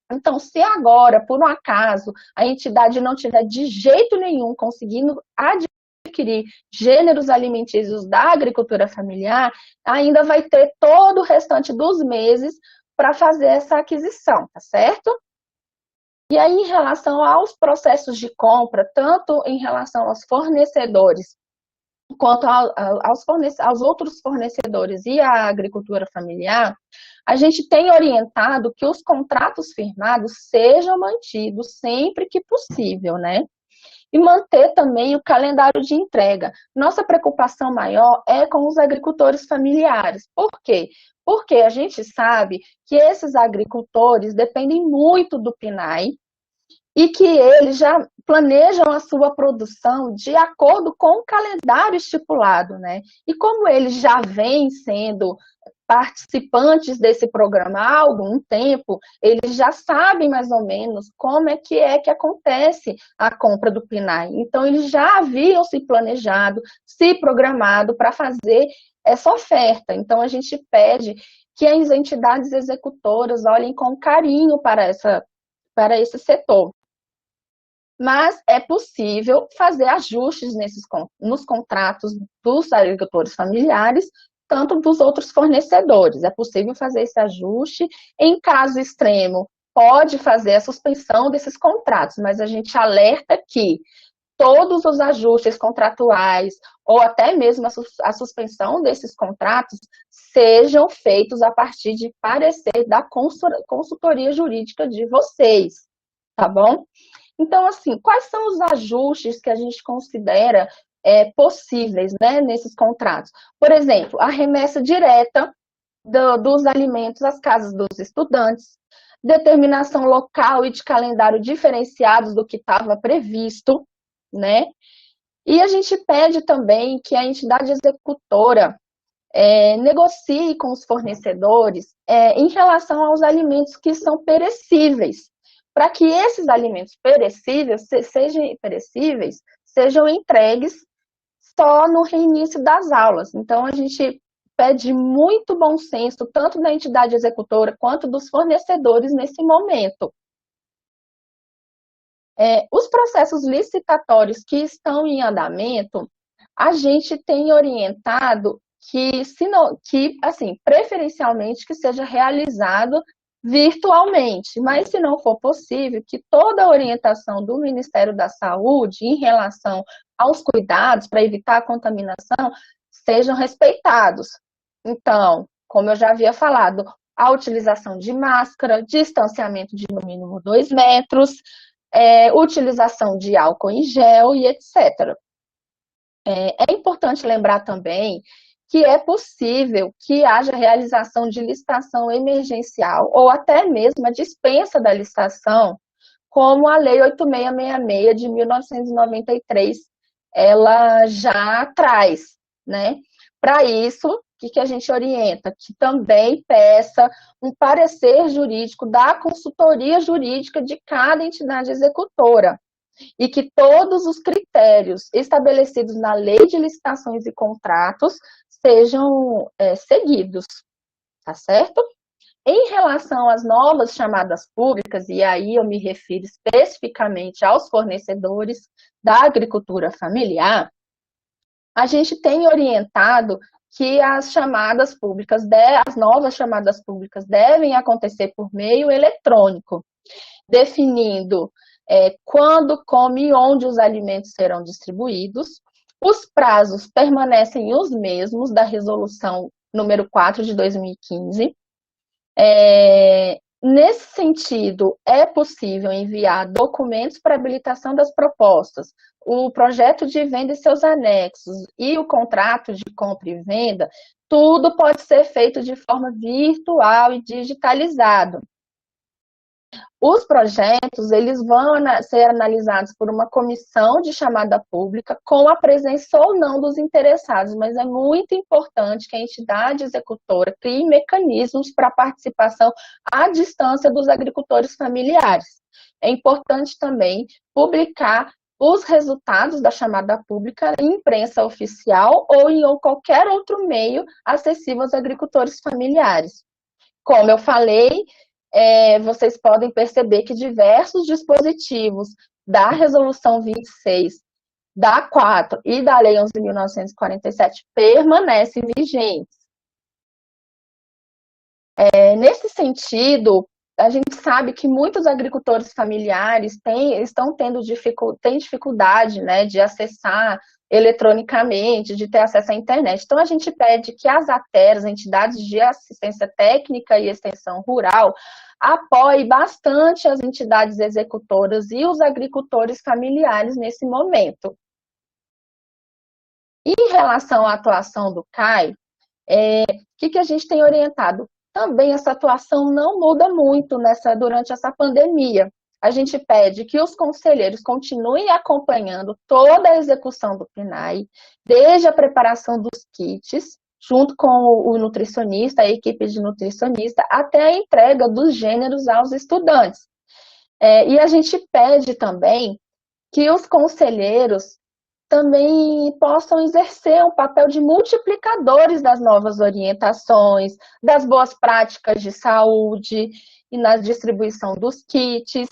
D: Então, se agora, por um acaso, a entidade não tiver de jeito nenhum conseguindo adquirir gêneros alimentícios da agricultura familiar, ainda vai ter todo o restante dos meses para fazer essa aquisição, tá certo? E aí, em relação aos processos de compra, tanto em relação aos fornecedores, quanto aos outros fornecedores e à agricultura familiar, a gente tem orientado que os contratos firmados sejam mantidos sempre que possível, né? E manter também o calendário de entrega. Nossa preocupação maior é com os agricultores familiares. Por quê? Porque a gente sabe que esses agricultores dependem muito do PNAE e que eles já planejam a sua produção de acordo com o calendário estipulado, né? E como eles já vêm sendo participantes desse programa há algum tempo, eles já sabem mais ou menos como é que acontece a compra do PNAE. Então, eles já haviam se planejado, se programado para fazer essa oferta. Então, a gente pede que as entidades executoras olhem com carinho para esse setor. Mas é possível fazer ajustes nos contratos dos agricultores familiares, tanto dos outros fornecedores. É possível fazer esse ajuste. Em caso extremo, pode fazer a suspensão desses contratos, mas a gente alerta que todos os ajustes contratuais, ou até mesmo a suspensão desses contratos, sejam feitos a partir de parecer da consultoria jurídica de vocês, tá bom? Então, assim, quais são os ajustes que a gente considera possíveis, né, nesses contratos? Por exemplo, a remessa direta dos alimentos às casas dos estudantes, determinação local e de calendário diferenciados do que estava previsto, né? E a gente pede também que a entidade executora negocie com os fornecedores em relação aos alimentos que são perecíveis, para que esses alimentos sejam entregues só no reinício das aulas. Então, a gente pede muito bom senso, tanto da entidade executora quanto dos fornecedores nesse momento. Os processos licitatórios que estão em andamento, a gente tem orientado que assim, preferencialmente que seja realizado virtualmente, mas se não for possível, que toda a orientação do Ministério da Saúde em relação aos cuidados para evitar a contaminação sejam respeitados. Então, como eu já havia falado, a utilização de máscara, distanciamento de no mínimo 2 metros, utilização de álcool em gel e etc. É importante lembrar também que é possível que haja realização de licitação emergencial ou até mesmo a dispensa da licitação, como a Lei 8666 de 1993, ela já traz, né? Para isso, o que a gente orienta? Que também peça um parecer jurídico da consultoria jurídica de cada entidade executora, e que todos os critérios estabelecidos na Lei de Licitações e Contratos sejam seguidos, tá certo? Em relação às novas chamadas públicas, e aí eu me refiro especificamente aos fornecedores da agricultura familiar, a gente tem orientado que as novas chamadas públicas devem acontecer por meio eletrônico, definindo quando, como e onde os alimentos serão distribuídos. Os prazos permanecem os mesmos da resolução número 4 de 2015. Nesse sentido, é possível enviar documentos para habilitação das propostas, o projeto de venda e seus anexos e o contrato de compra e venda, tudo pode ser feito de forma virtual e digitalizado. Os projetos, eles vão ser analisados por uma comissão de chamada pública com a presença ou não dos interessados, mas é muito importante que a entidade executora crie mecanismos para a participação à distância dos agricultores familiares. É importante também publicar os resultados da chamada pública em imprensa oficial ou em qualquer outro meio acessível aos agricultores familiares. Como eu falei, vocês podem perceber que diversos dispositivos da Resolução 26, da 4 e da Lei 11.947 permanecem vigentes. Nesse sentido, a gente sabe que muitos agricultores familiares têm dificuldade, né, de acessar eletronicamente, de ter acesso à internet. Então, a gente pede que as ATERs, entidades de assistência técnica e extensão rural, apoiem bastante as entidades executoras e os agricultores familiares nesse momento. Em relação à atuação do CAI, o que a gente tem orientado? Também essa atuação não muda muito durante essa pandemia. A gente pede que os conselheiros continuem acompanhando toda a execução do PNAE, desde a preparação dos kits, junto com o nutricionista, a equipe de nutricionista, até a entrega dos gêneros aos estudantes. E a gente pede também que os conselheiros também possam exercer um papel de multiplicadores das novas orientações, das boas práticas de saúde e na distribuição dos kits,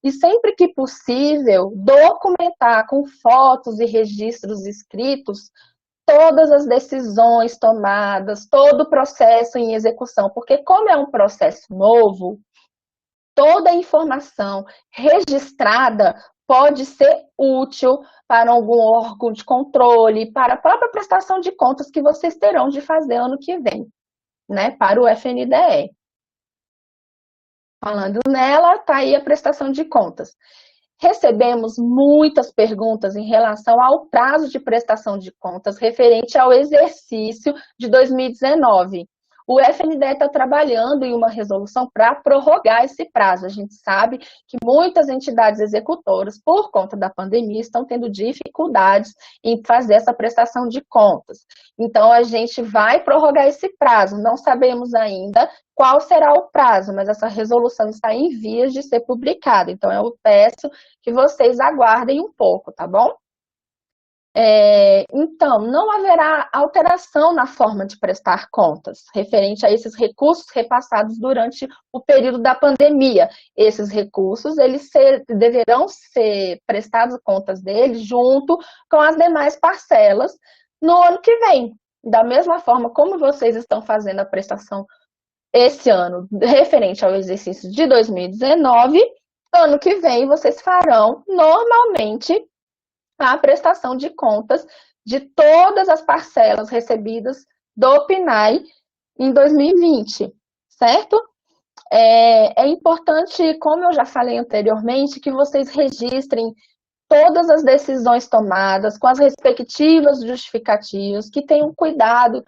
D: e sempre que possível, documentar com fotos e registros escritos todas as decisões tomadas, todo o processo em execução, porque como é um processo novo, toda a informação registrada pode ser útil para algum órgão de controle, para a própria prestação de contas que vocês terão de fazer ano que vem, né, para o FNDE. Falando nela, está aí a prestação de contas. Recebemos muitas perguntas em relação ao prazo de prestação de contas referente ao exercício de 2019. O FNDE está trabalhando em uma resolução para prorrogar esse prazo. A gente sabe que muitas entidades executoras, por conta da pandemia, estão tendo dificuldades em fazer essa prestação de contas. Então, a gente vai prorrogar esse prazo. Não sabemos ainda qual será o prazo, mas essa resolução está em vias de ser publicada. Então, eu peço que vocês aguardem um pouco, tá bom? Então, não haverá alteração na forma de prestar contas, referente a esses recursos repassados durante o período da pandemia. Esses recursos, deverão ser prestados contas deles junto com as demais parcelas no ano que vem. Da mesma forma como vocês estão fazendo a prestação esse ano, referente ao exercício de 2019, ano que vem vocês farão normalmente a prestação de contas de todas as parcelas recebidas do PNAE em 2020, certo? É importante, como eu já falei anteriormente, que vocês registrem todas as decisões tomadas com as respectivas justificativas, que tenham cuidado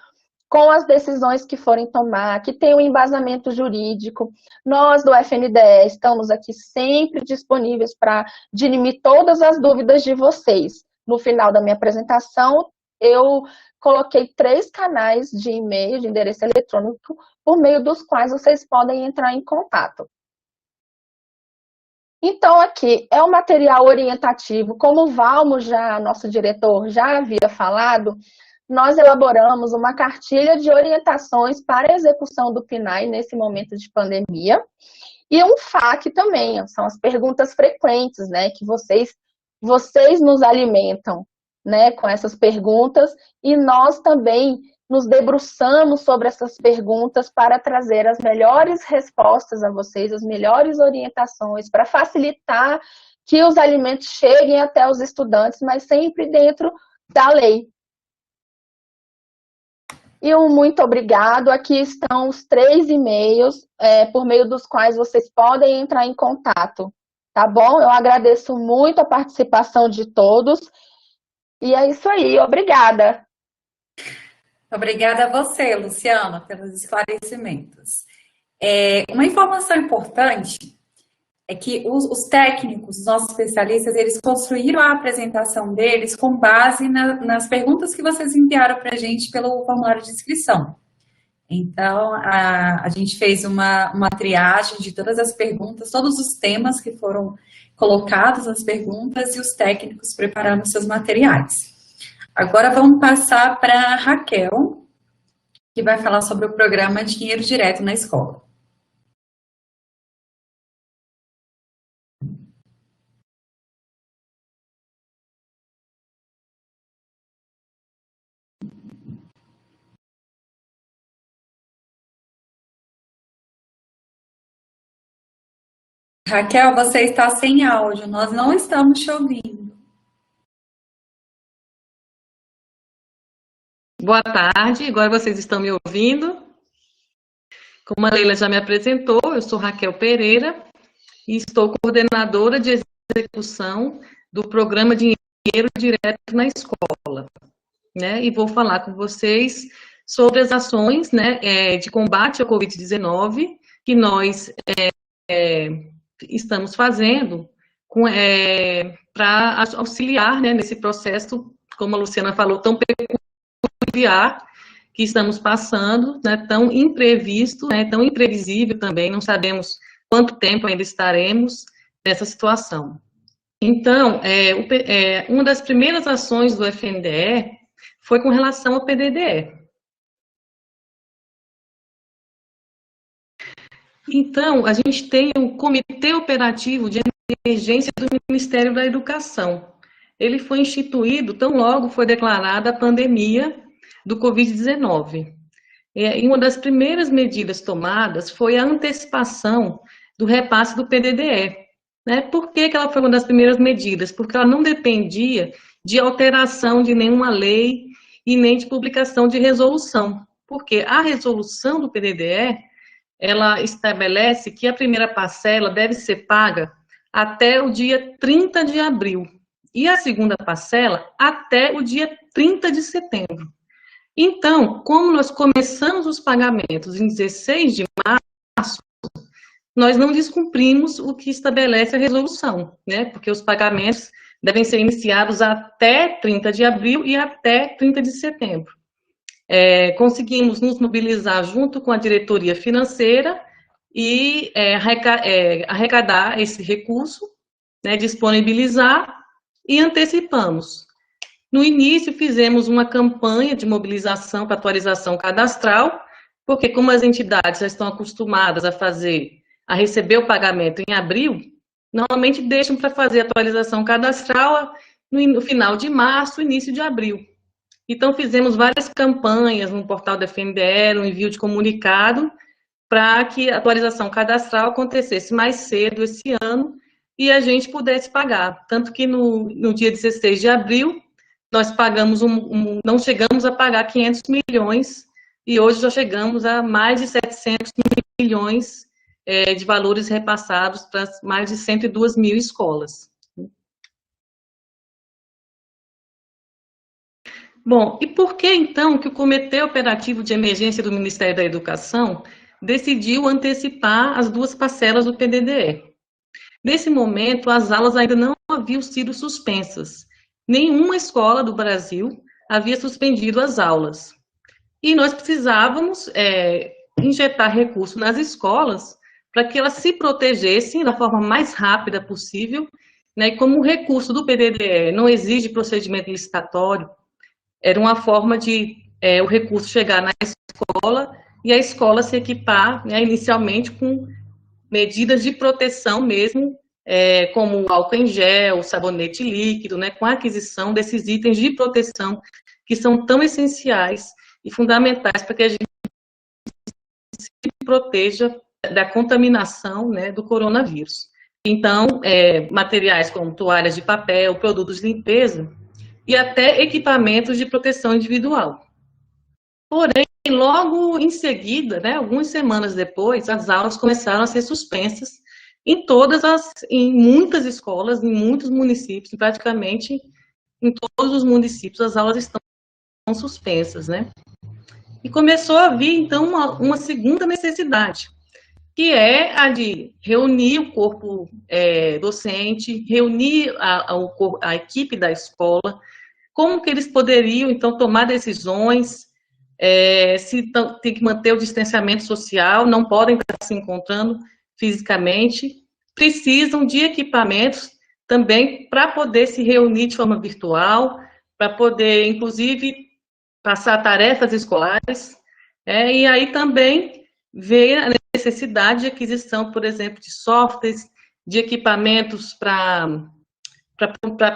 D: com as decisões que forem tomar, que tenham embasamento jurídico. Nós, do FNDE, estamos aqui sempre disponíveis para dirimir todas as dúvidas de vocês. No final da minha apresentação, eu coloquei 3 canais de e-mail, de endereço eletrônico, por meio dos quais vocês podem entrar em contato. Então, aqui é um material orientativo, como o Valmo, nosso diretor, já havia falado, nós elaboramos uma cartilha de orientações para a execução do PNAE nesse momento de pandemia, e um FAQ também, são as perguntas frequentes, né, que vocês nos alimentam, né, com essas perguntas, e nós também nos debruçamos sobre essas perguntas para trazer as melhores respostas a vocês, as melhores orientações, para facilitar que os alimentos cheguem até os estudantes, mas sempre dentro da lei. E um muito obrigado. Aqui estão os 3 e-mails, por meio dos quais vocês podem entrar em contato, tá bom? Eu agradeço muito a participação de todos. E é isso aí, obrigada.
A: Obrigada a você, Luciana, pelos esclarecimentos. Uma informação importante é que os técnicos, os nossos especialistas, eles construíram a apresentação deles com base nas perguntas que vocês enviaram para a gente pelo formulário de inscrição. Então, a gente fez uma triagem de todas as perguntas, todos os temas que foram colocados nas perguntas e os técnicos preparando seus materiais. Agora vamos passar para a Raquel, que vai falar sobre o programa Dinheiro Direto na Escola. Raquel, você está sem áudio, nós não estamos te ouvindo.
E: Boa tarde, agora vocês estão me ouvindo? Como a Leila já me apresentou, eu sou Raquel Pereira e estou coordenadora de execução do Programa Dinheiro Direto na Escola, né? E vou falar com vocês sobre as ações, né, de combate ao Covid-19 que nós estamos fazendo para auxiliar, né, nesse processo, como a Luciana falou, tão peculiar que estamos passando, né, tão imprevisto, né, tão imprevisível também, não sabemos quanto tempo ainda estaremos nessa situação. Então, uma das primeiras ações do FNDE foi com relação ao PDDE. Então, a gente tem o Comitê Operativo de Emergência do Ministério da Educação. Ele foi instituído tão logo foi declarada a pandemia do Covid-19. E uma das primeiras medidas tomadas foi a antecipação do repasse do PDDE. Né? Por que ela foi uma das primeiras medidas? Porque ela não dependia de alteração de nenhuma lei e nem de publicação de resolução. Porque a resolução do PDDE, ela estabelece que a primeira parcela deve ser paga até o dia 30 de abril e a segunda parcela até o dia 30 de setembro. Então, como nós começamos os pagamentos em 16 de março, nós não descumprimos o que estabelece a resolução, né? Porque os pagamentos devem ser iniciados até 30 de abril e até 30 de setembro. Conseguimos nos mobilizar junto com a diretoria financeira e arrecadar esse recurso, né, disponibilizar e antecipamos. No início, fizemos uma campanha de mobilização para atualização cadastral, porque como as entidades já estão acostumadas a receber o pagamento em abril, normalmente deixam para fazer a atualização cadastral no final de março, início de abril. Então, fizemos várias campanhas no portal da FNDE, no envio de comunicado, para que a atualização cadastral acontecesse mais cedo esse ano e a gente pudesse pagar. Tanto que no dia 16 de abril, nós pagamos não chegamos a pagar 500 milhões e hoje já chegamos a mais de 700 milhões de valores repassados para mais de 102 mil escolas. Bom, e por que então que o Comitê Operativo de Emergência do Ministério da Educação decidiu antecipar as duas parcelas do PDDE? Nesse momento, as aulas ainda não haviam sido suspensas. Nenhuma escola do Brasil havia suspendido as aulas. E nós precisávamos injetar recursos nas escolas para que elas se protegessem da forma mais rápida possível, né? E como o recurso do PDDE não exige procedimento licitatório, era uma forma de o recurso chegar na escola e a escola se equipar, né, inicialmente com medidas de proteção mesmo, como álcool em gel, sabonete líquido, né, com a aquisição desses itens de proteção que são tão essenciais e fundamentais para que a gente se proteja da contaminação, né, do coronavírus. Então, materiais como toalhas de papel, produtos de limpeza e até equipamentos de proteção individual. Porém, logo em seguida, né, algumas semanas depois, as aulas começaram a ser suspensas em muitas escolas, em muitos municípios, praticamente em todos os municípios, as aulas estão suspensas, né? E começou a vir, então, uma segunda necessidade, que é a de reunir o corpo docente, reunir a equipe da escola, como que eles poderiam, então, tomar decisões, se tem que manter o distanciamento social, não podem estar se encontrando fisicamente, precisam de equipamentos também para poder se reunir de forma virtual, para poder, inclusive, passar tarefas escolares, e aí também veio a necessidade de aquisição, por exemplo, de softwares, de equipamentos para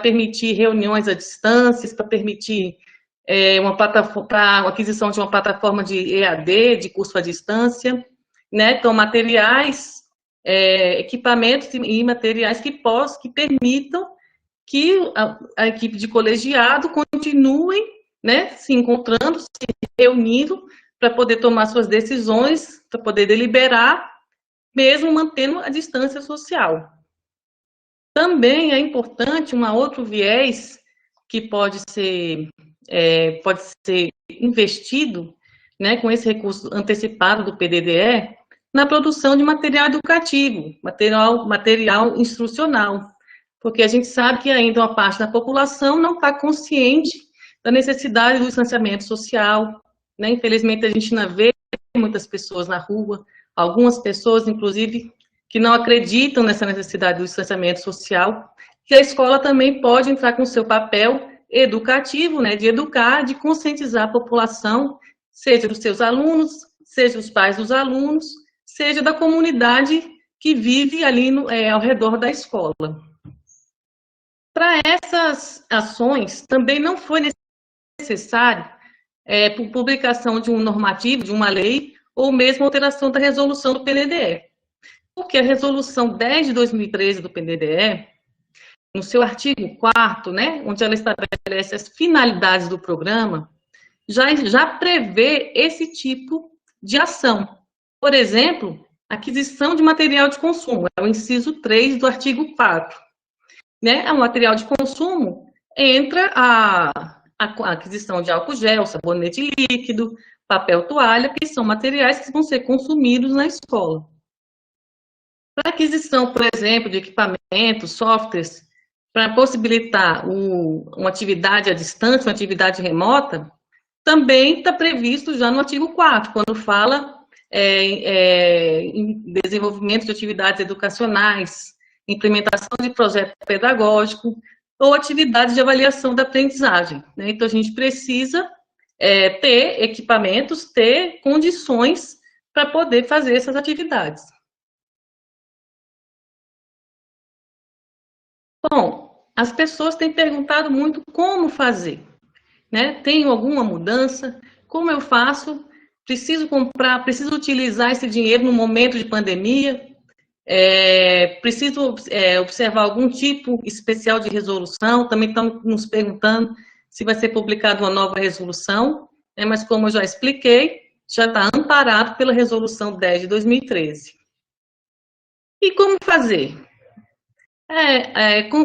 E: permitir reuniões à distância, para permitir a aquisição de uma plataforma de EAD, de curso à distância, né? Então, materiais equipamentos e materiais que permitam que a equipe de colegiado continuem, né, se encontrando, se reunindo para poder tomar suas decisões, para poder deliberar, mesmo mantendo a distância social. Também é importante um outro viés que pode ser investido, né, com esse recurso antecipado do PDDE, na produção de material educativo, material instrucional, porque a gente sabe que ainda uma parte da população não está consciente da necessidade do distanciamento social, né? Infelizmente, a gente não vê muitas pessoas na rua, algumas pessoas, inclusive, que não acreditam nessa necessidade do distanciamento social, que a escola também pode entrar com seu papel educativo, né, de educar, de conscientizar a população, seja dos seus alunos, seja dos pais dos alunos, seja da comunidade que vive ali ao redor da escola. Para essas ações, também não foi necessário publicação de um normativo, de uma lei, ou mesmo alteração da resolução do PDDE. Porque a resolução 10 de 2013 do PDDE, no seu artigo 4º, né, onde ela estabelece as finalidades do programa, já prevê esse tipo de ação. Por exemplo, aquisição de material de consumo, é o inciso 3 do artigo 4º. Né, o material de consumo entra a aquisição de álcool gel, sabonete líquido, papel toalha, que são materiais que vão ser consumidos na escola. Para aquisição, por exemplo, de equipamentos, softwares, para possibilitar uma atividade à distância, uma atividade remota, também está previsto já no artigo 4º, quando fala em desenvolvimento de atividades educacionais, implementação de projeto pedagógico ou atividades de avaliação da aprendizagem, né? Então, a gente precisa ter equipamentos, ter condições para poder fazer essas atividades. Bom, as pessoas têm perguntado muito como fazer, né? Tenho alguma mudança? Como eu faço? Preciso comprar, preciso utilizar esse dinheiro no momento de pandemia? Preciso observar algum tipo especial de resolução? Também estão nos perguntando se vai ser publicada uma nova resolução, né? Mas como eu já expliquei, já está amparado pela resolução 10 de 2013. E como fazer?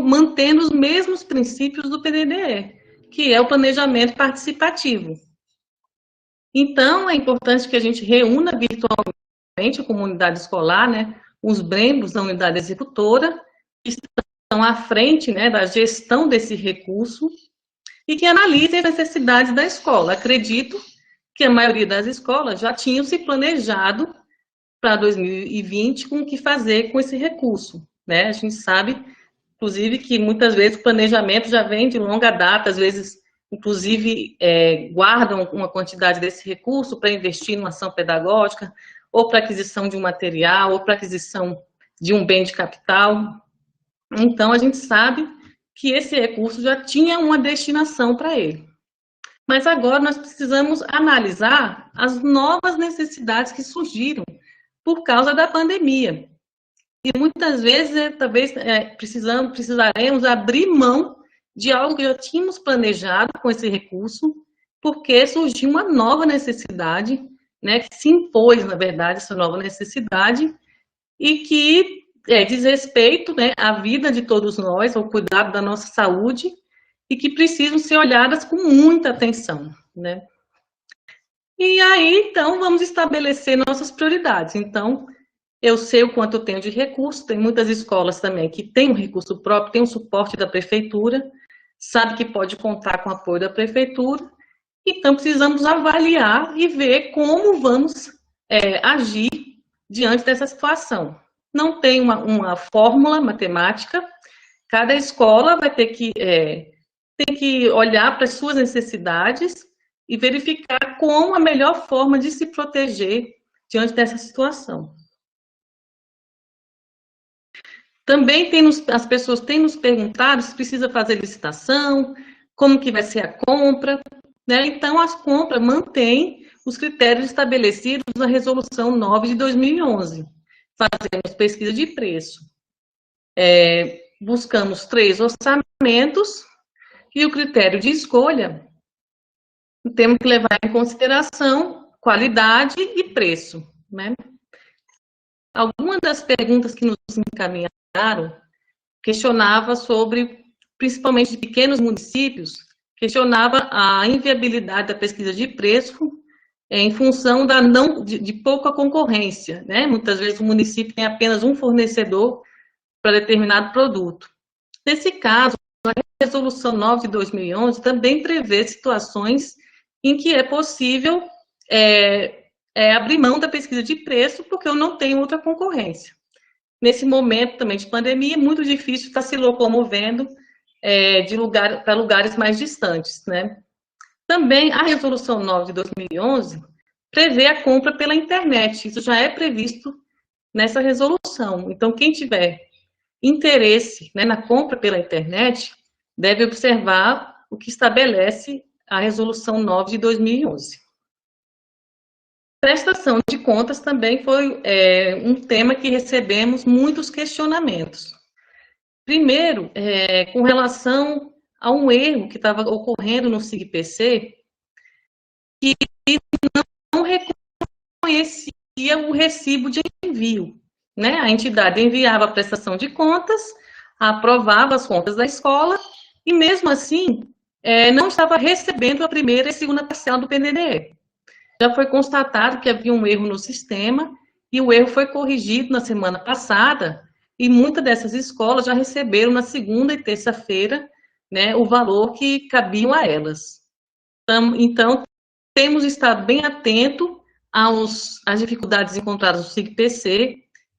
E: Mantendo os mesmos princípios do PDDE, que é o planejamento participativo. Então, é importante que a gente reúna virtualmente a comunidade escolar, né, os membros da unidade executora, que estão à frente, né, da gestão desse recurso, e que analisem as necessidades da escola. Acredito que a maioria das escolas já tinham se planejado para 2020 com o que fazer com esse recurso, né? A gente sabe, inclusive, que muitas vezes o planejamento já vem de longa data, às vezes, inclusive, guardam uma quantidade desse recurso para investir numa ação pedagógica, ou para aquisição de um material, ou para aquisição de um bem de capital. Então, a gente sabe que esse recurso já tinha uma destinação para ele. Mas agora nós precisamos analisar as novas necessidades que surgiram por causa da pandemia. E muitas vezes, talvez, precisaremos abrir mão de algo que já tínhamos planejado com esse recurso, porque surgiu uma nova necessidade, né, que se impôs, na verdade, essa nova necessidade, e que diz respeito, né, à vida de todos nós, ao cuidado da nossa saúde, e que precisam ser olhadas com muita atenção, né. E aí, então, vamos estabelecer nossas prioridades. Então, eu sei o quanto eu tenho de recurso, tem muitas escolas também que têm um recurso próprio, tem um suporte da prefeitura, sabe que pode contar com o apoio da prefeitura, então precisamos avaliar e ver como vamos agir diante dessa situação. Não tem uma fórmula matemática, cada escola vai ter que olhar para as suas necessidades e verificar como a melhor forma de se proteger diante dessa situação. Também as pessoas têm nos perguntado se precisa fazer licitação, como que vai ser a compra, né? Então, as compras mantêm os critérios estabelecidos na Resolução 9 de 2011. fazemos pesquisa de preço. Buscamos 3 orçamentos e o critério de escolha temos que levar em consideração qualidade e preço, né? Algumas das perguntas que nos encaminharam questionava sobre, principalmente de pequenos municípios, questionava a inviabilidade da pesquisa de preço em função de pouca concorrência, né? Muitas vezes o município tem apenas um fornecedor para determinado produto. Nesse caso, a Resolução 9 de 2011 também prevê situações em que é possível abrir mão da pesquisa de preço porque eu não tenho outra concorrência. Nesse momento também de pandemia, é muito difícil estar se locomovendo para lugares mais distantes, né? Também a Resolução 9 de 2011 prevê a compra pela internet. Isso já é previsto nessa resolução. Então, quem tiver interesse, né, na compra pela internet deve observar o que estabelece a Resolução 9 de 2011. Prestação de contas também foi um tema que recebemos muitos questionamentos. Primeiro, com relação a um erro que estava ocorrendo no SIGPC, que não reconhecia o recibo de envio, né? A entidade enviava a prestação de contas, aprovava as contas da escola, e mesmo assim, não estava recebendo a primeira e segunda parcela do PDD. Já foi constatado que havia um erro no sistema, e o erro foi corrigido na semana passada, e muitas dessas escolas já receberam na segunda e terça-feira, né, o valor que cabiam a elas. Então, temos estado bem atento às dificuldades encontradas no SIGPC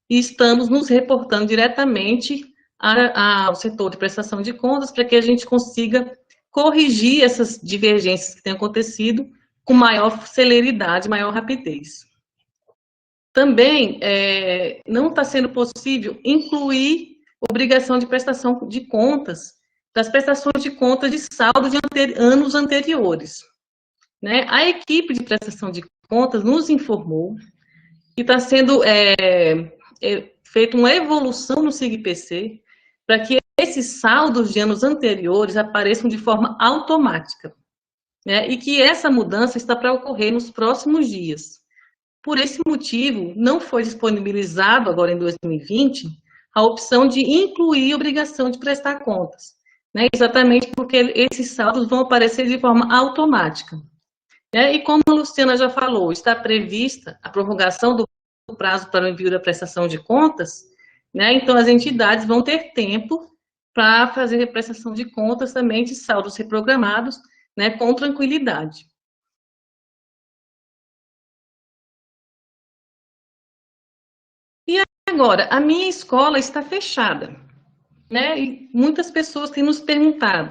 E: e estamos nos reportando diretamente ao setor de prestação de contas para que a gente consiga corrigir essas divergências que têm acontecido com maior celeridade, maior rapidez. Também não está sendo possível incluir obrigação de prestação de contas das prestações de contas de saldo de anos anteriores, né? A equipe de prestação de contas nos informou que está sendo feita uma evolução no SIGPC para que esses saldos de anos anteriores apareçam de forma automática, né? E que essa mudança está para ocorrer nos próximos dias. Por esse motivo, não foi disponibilizado agora em 2020 a opção de incluir obrigação de prestar contas, né? Exatamente porque esses saldos vão aparecer de forma automática. E como a Luciana já falou, está prevista a prorrogação do prazo para o envio da prestação de contas, né? Então as entidades vão ter tempo para fazer a prestação de contas também de saldos reprogramados, né, com tranquilidade. E agora, a minha escola está fechada, né? E muitas pessoas têm nos perguntado: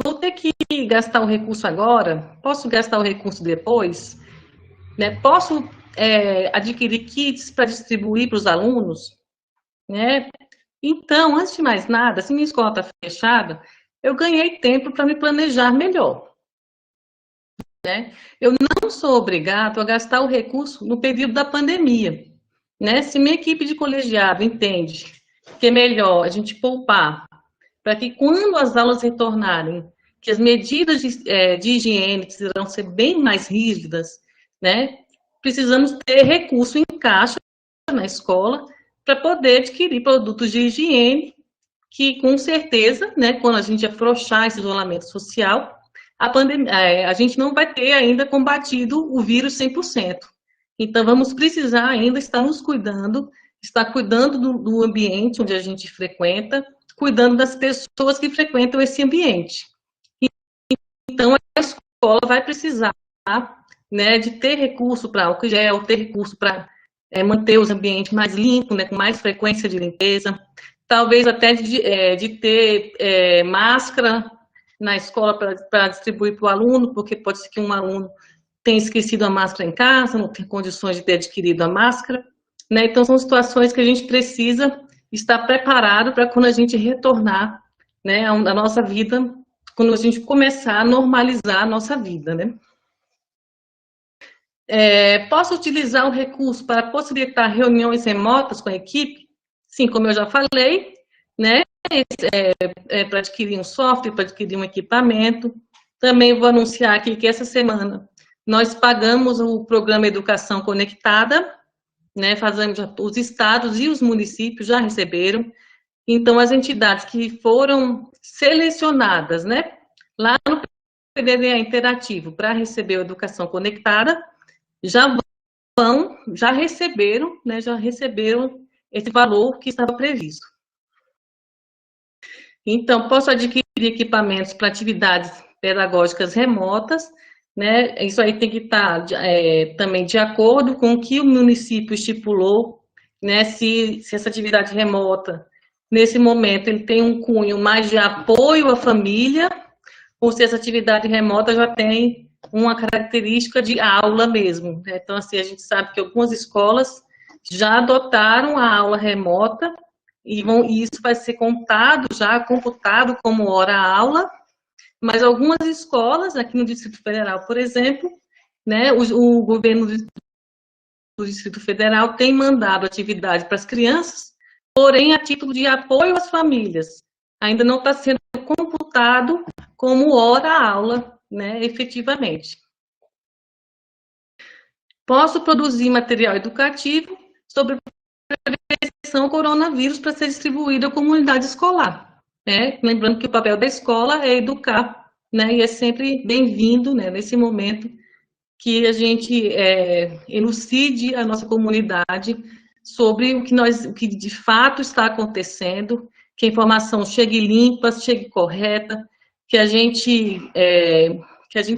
E: vou ter que gastar o recurso agora? Posso gastar o recurso depois? Né? Posso adquirir kits para distribuir para os alunos? Né? Então, antes de mais nada, se minha escola está fechada, eu ganhei tempo para me planejar melhor. Né? Eu não sou obrigado a gastar o recurso no período da pandemia. Né? Se minha equipe de colegiado entende que é melhor a gente poupar para que quando as aulas retornarem, que as medidas de higiene precisarão ser bem mais rígidas, né? Precisamos ter recurso em caixa na escola para poder adquirir produtos de higiene que, com certeza, né, quando a gente afrouxar esse isolamento social, a gente não vai ter ainda combatido o vírus 100%. Então, vamos precisar ainda estar nos cuidando, estar cuidando do ambiente onde a gente frequenta, cuidando das pessoas que frequentam esse ambiente. Então, a escola vai precisar, né, de ter recurso para álcool gel, ter recurso para manter os ambientes mais limpos, né, com mais frequência de limpeza, talvez até de ter máscara na escola para distribuir para o aluno, porque pode ser que um aluno tenha esquecido a máscara em casa, não tenha condições de ter adquirido a máscara, né? Então, são situações que a gente precisa estar preparado para quando a gente retornar, né, à nossa vida, quando a gente começar a normalizar a nossa vida, né? Posso utilizar o recurso para possibilitar reuniões remotas com a equipe? Sim, como eu já falei, né? Para adquirir um software, para adquirir um equipamento. Também vou anunciar aqui que essa semana nós pagamos o programa Educação Conectada, né? Fazemos, os estados e os municípios já receberam. Então, as entidades que foram selecionadas, né? Lá no PDDE interativo para receber a Educação Conectada, já receberam, né? Já receberam esse valor que estava previsto. Então, posso adquirir equipamentos para atividades pedagógicas remotas, né? Isso aí tem que estar também de acordo com o que o município estipulou, né? Se essa atividade remota, nesse momento, ele tem um cunho mais de apoio à família, ou se essa atividade remota já tem uma característica de aula mesmo, né? Então, assim, a gente sabe que algumas escolas já adotaram a aula remota, e isso vai ser computado como hora-aula, mas algumas escolas, aqui no Distrito Federal, por exemplo, né, o governo do Distrito Federal tem mandado atividade para as crianças, porém, a título de apoio às famílias. Ainda não está sendo computado como hora-aula, né, efetivamente. Posso produzir material educativo sobre prevenção ao coronavírus para ser distribuído à comunidade escolar, né? Lembrando que o papel da escola é educar, né? E é sempre bem-vindo, né, nesse momento que a gente elucide a nossa comunidade sobre o que de fato está acontecendo, que a informação chegue limpa, chegue correta, que a gente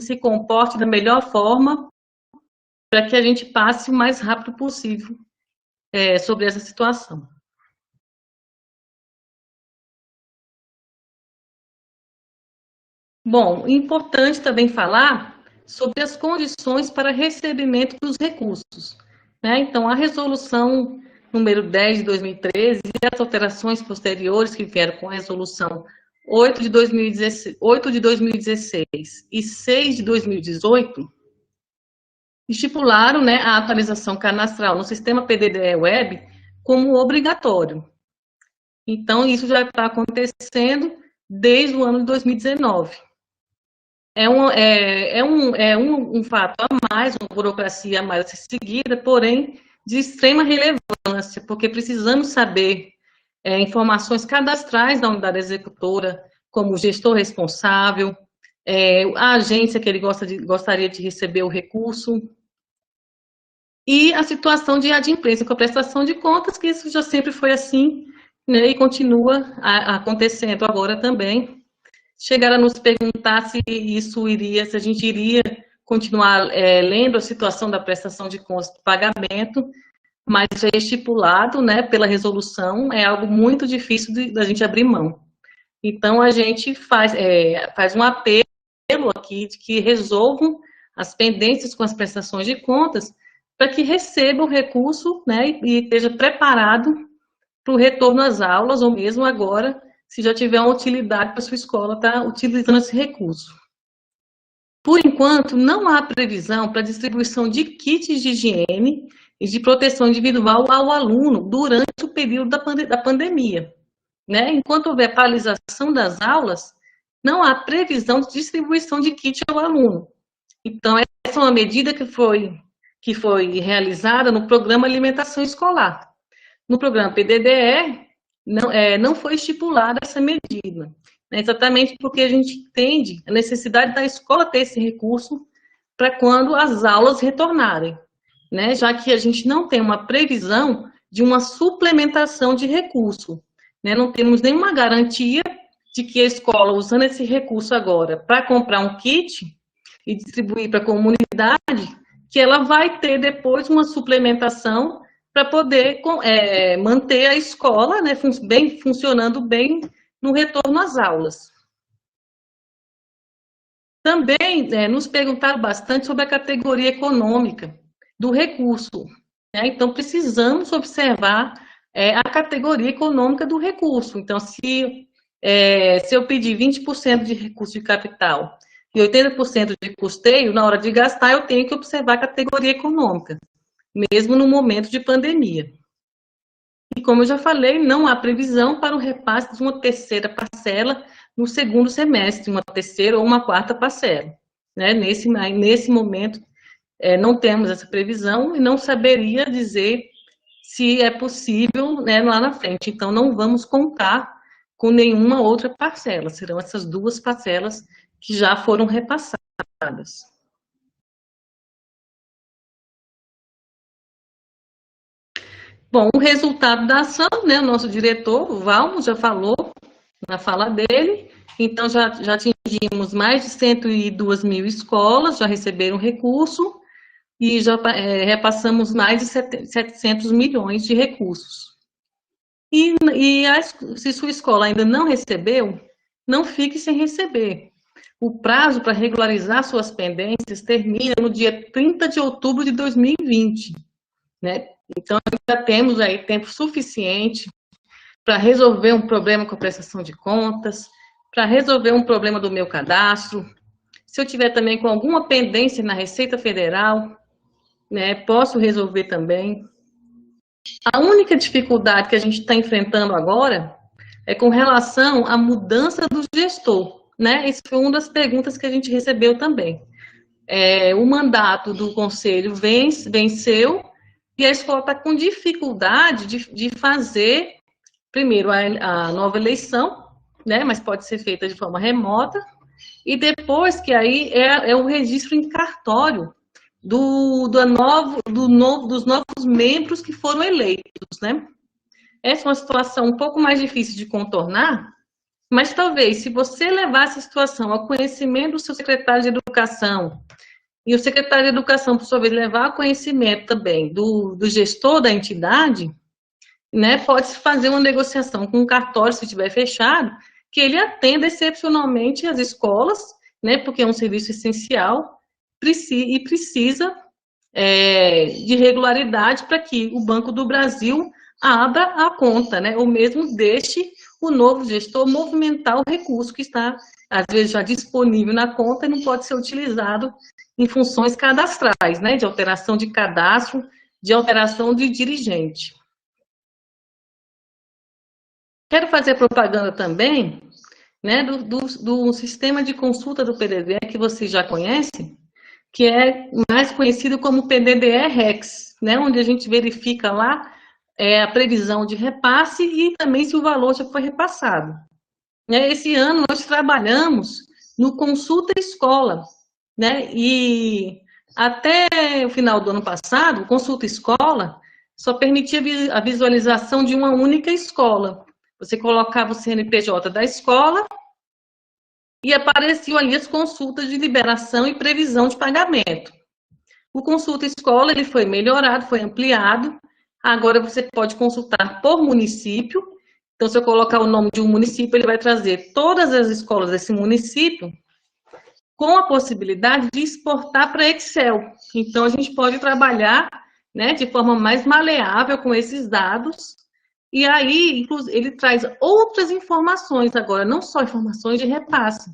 E: se comporte da melhor forma para que a gente passe o mais rápido possível sobre essa situação. Bom, importante também falar sobre as condições para recebimento dos recursos, né? Então, a resolução número 10 de 2013 e as alterações posteriores que vieram com a resolução 8 de 2016 e 6 de 2018, estipularam, né, a atualização cadastral no sistema PDDE Web como obrigatório. Então, isso já está acontecendo desde o ano de 2019. É um fato a mais, uma burocracia a mais a ser seguida, porém, de extrema relevância, porque precisamos saber informações cadastrais da unidade executora, como o gestor responsável, a agência que ele gostaria de receber o recurso, e a situação de adimplência com a prestação de contas, que isso já sempre foi assim, né, e continua acontecendo agora também. Chegaram a nos perguntar se a gente iria continuar lendo a situação da prestação de contas de pagamento, mas já é estipulado, né, pela resolução, é algo muito difícil da gente abrir mão. Então, a gente faz um apelo aqui de que resolvam as pendências com as prestações de contas, para que receba o recurso, né, e esteja preparado para o retorno às aulas, ou mesmo agora, se já tiver uma utilidade para a sua escola estar utilizando esse recurso. Por enquanto, não há previsão para distribuição de kits de higiene e de proteção individual ao aluno durante o período da pandemia, né? Enquanto houver paralisação das aulas, não há previsão de distribuição de kit ao aluno. Então, essa é uma medida que foi realizada no programa Alimentação Escolar. No programa PDDE, não foi estipulada essa medida, né, exatamente porque a gente entende a necessidade da escola ter esse recurso para quando as aulas retornarem, né, já que a gente não tem uma previsão de uma suplementação de recurso, né, não temos nenhuma garantia de que a escola, usando esse recurso agora para comprar um kit e distribuir para a comunidade, que ela vai ter depois uma suplementação para poder manter a escola, né, funcionando bem no retorno às aulas. Também nos perguntaram bastante sobre a categoria econômica do recurso, né? Então, precisamos observar a categoria econômica do recurso. Então, se eu pedir 20% de recurso de capital e 80% de custeio, na hora de gastar, eu tenho que observar a categoria econômica, mesmo no momento de pandemia. E como eu já falei, não há previsão para o repasse de uma terceira parcela no segundo semestre, uma terceira ou uma quarta parcela. Né? Nesse momento, não temos essa previsão e não saberia dizer se é possível, né, lá na frente. Então, não vamos contar com nenhuma outra parcela, serão essas duas parcelas que já foram repassadas. Bom, o resultado da ação, né, o nosso diretor, o Valmo, já falou na fala dele, então já atingimos mais de 102 mil escolas, já receberam recurso, e já repassamos mais de 700 milhões de recursos. E se sua escola ainda não recebeu, não fique sem receber. O prazo para regularizar suas pendências termina no dia 30 de outubro de 2020, né? Então, ainda temos aí tempo suficiente para resolver um problema com a prestação de contas, para resolver um problema do meu cadastro. Se eu tiver também com alguma pendência na Receita Federal, né, posso resolver também. A única dificuldade que a gente está enfrentando agora é com relação à mudança do gestor, né? Essa foi uma das perguntas que a gente recebeu também. O mandato do conselho venceu e a escola está com dificuldade de fazer, primeiro, a nova eleição, né? Mas pode ser feita de forma remota, e depois que aí é o registro em cartório dos novos membros que foram eleitos, né? Essa é uma situação um pouco mais difícil de contornar, mas talvez, se você levar essa situação ao conhecimento do seu secretário de Educação, e o secretário de Educação, por sua vez, levar ao conhecimento também do gestor da entidade, né, pode-se fazer uma negociação com o cartório, se estiver fechado, que ele atenda excepcionalmente as escolas, né, porque é um serviço essencial, e precisa de regularidade para que o Banco do Brasil abra a conta, né, ou mesmo deixe o novo gestor movimentar o recurso que está, às vezes, já disponível na conta e não pode ser utilizado em funções cadastrais, né, de alteração de cadastro, de alteração de dirigente. Quero fazer propaganda também, né, do sistema de consulta do PDDE, que vocês já conhecem, que é mais conhecido como PDDE-REX, né, onde a gente verifica lá a previsão de repasse e também se o valor já foi repassado. Esse ano nós trabalhamos no Consulta Escola, né, e até o final do ano passado, o Consulta Escola só permitia a visualização de uma única escola. Você colocava o CNPJ da escola e apareciam ali as consultas de liberação e previsão de pagamento. O Consulta Escola ele foi melhorado, foi ampliado. Agora você pode consultar por município. Então, se eu colocar o nome de um município, ele vai trazer todas as escolas desse município com a possibilidade de exportar para Excel. Então, a gente pode trabalhar, né, de forma mais maleável com esses dados. E aí, ele traz outras informações agora, não só informações de repasse.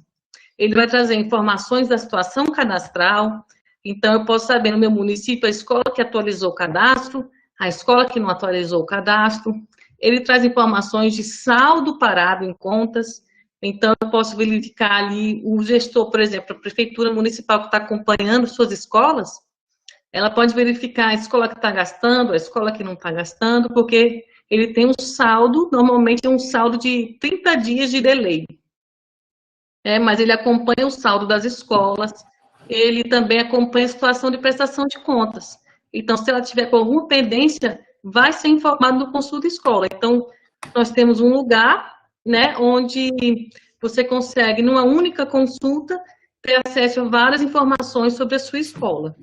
E: Ele vai trazer informações da situação cadastral. Então, eu posso saber no meu município a escola que atualizou o cadastro, a escola que não atualizou o cadastro. Ele traz informações de saldo parado em contas. Então, eu posso verificar ali o gestor, por exemplo, a prefeitura municipal que está acompanhando suas escolas, ela pode verificar a escola que está gastando, a escola que não está gastando, porque ele tem um saldo, normalmente é um saldo de 30 dias de delay. Mas ele acompanha o saldo das escolas, ele também acompanha a situação de prestação de contas. Então, se ela tiver com alguma pendência, vai ser informado no Consulta Escola. Então, nós temos um lugar, né, onde você consegue, numa única consulta, ter acesso a várias informações sobre a sua escola.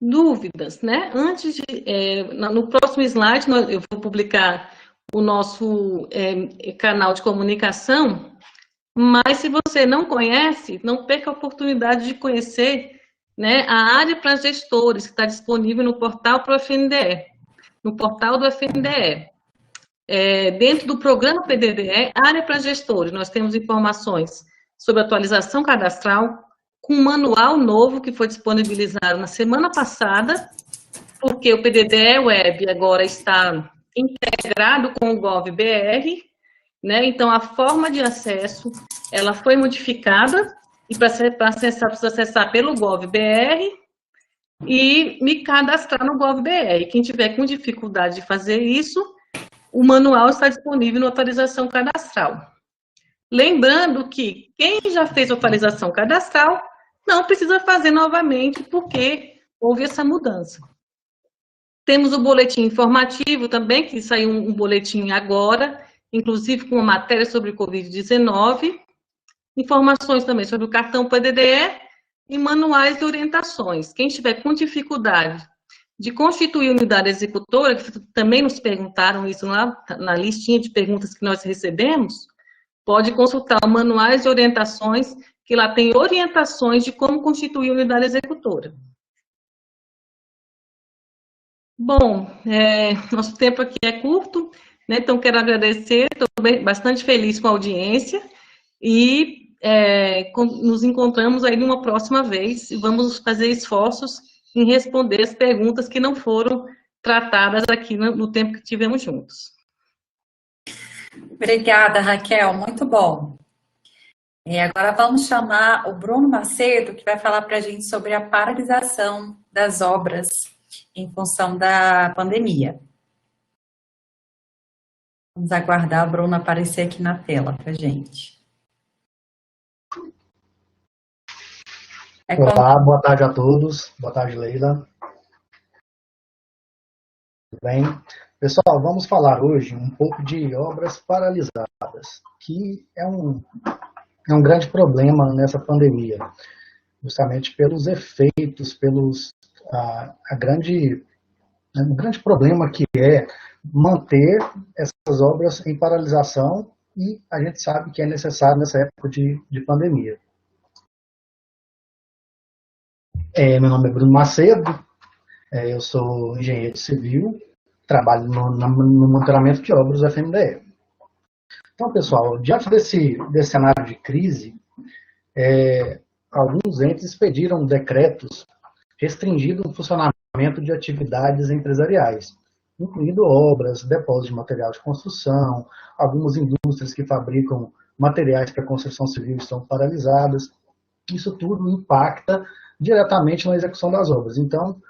E: Dúvidas, né? Antes de, no próximo slide, eu vou publicar o nosso canal de comunicação, mas se você não conhece, não perca a oportunidade de conhecer, né, a área para gestores, que está disponível no portal do FNDE. dentro do programa PDDE, área para gestores, nós temos informações sobre atualização cadastral, com um manual novo que foi disponibilizado na semana passada, porque o PDDE Web agora está integrado com o GovBR, né? Então, a forma de acesso, ela foi modificada, e para acessar, precisa acessar pelo GovBR e me cadastrar no GovBR. Quem tiver com dificuldade de fazer isso, o manual está disponível na atualização cadastral. Lembrando que quem já fez atualização cadastral não precisa fazer novamente, porque houve essa mudança. Temos o boletim informativo também, que saiu um boletim agora, inclusive com uma matéria sobre Covid-19, informações também sobre o cartão PDDE e manuais de orientações. Quem estiver com dificuldade de constituir unidade executora, que também nos perguntaram isso na listinha de perguntas que nós recebemos, pode consultar manuais de orientações, que lá tem orientações de como constituir unidade executora. Bom, nosso tempo aqui é curto, né? Então quero agradecer, estou bastante feliz com a audiência e nos encontramos aí numa próxima vez e vamos fazer esforços em responder as perguntas que não foram tratadas aqui no tempo que tivemos juntos.
A: Obrigada, Raquel, muito bom. Agora vamos chamar o Bruno Macedo, que vai falar para a gente sobre a paralisação das obras em função da pandemia. Vamos aguardar o Bruno aparecer aqui na tela para a gente.
F: Olá, boa tarde a todos. Boa tarde, Leila. Tudo bem? Pessoal, vamos falar hoje um pouco de obras paralisadas, que é um grande problema nessa pandemia, justamente pelos efeitos, o grande problema que é manter essas obras em paralisação, e a gente sabe que é necessário nessa época de pandemia. Meu nome é Bruno Macedo, eu sou engenheiro civil, trabalho no monitoramento de obras do FNDE. Então, pessoal, diante desse cenário de crise, alguns entes expediram decretos restringindo o funcionamento de atividades empresariais, incluindo obras, depósitos de material de construção, algumas indústrias que fabricam materiais para construção civil estão paralisadas. Isso tudo impacta diretamente na execução das obras. Então,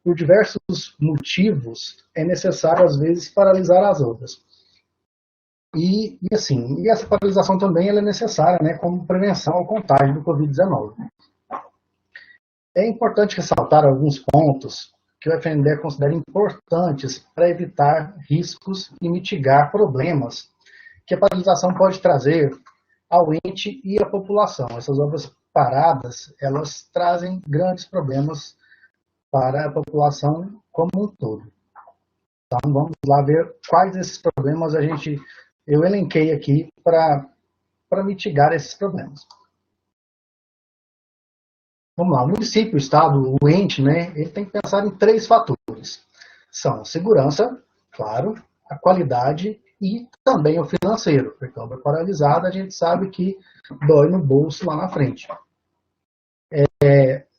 F: por diversos motivos, é necessário, às vezes, paralisar as obras. E essa paralisação também ela é necessária, né, como prevenção ao contágio do Covid-19. É importante ressaltar alguns pontos que o FNDE considera importantes para evitar riscos e mitigar problemas que a paralisação pode trazer ao ente e à população. Essas obras paradas, elas trazem grandes problemas para a população como um todo. Então, vamos lá ver quais esses problemas eu elenquei aqui para mitigar esses problemas. Vamos lá, o município, o estado, o ente, né, ele tem que pensar em 3 fatores. São segurança, claro, a qualidade e também o financeiro. Porque a obra paralisada, a gente sabe que dói no bolso lá na frente.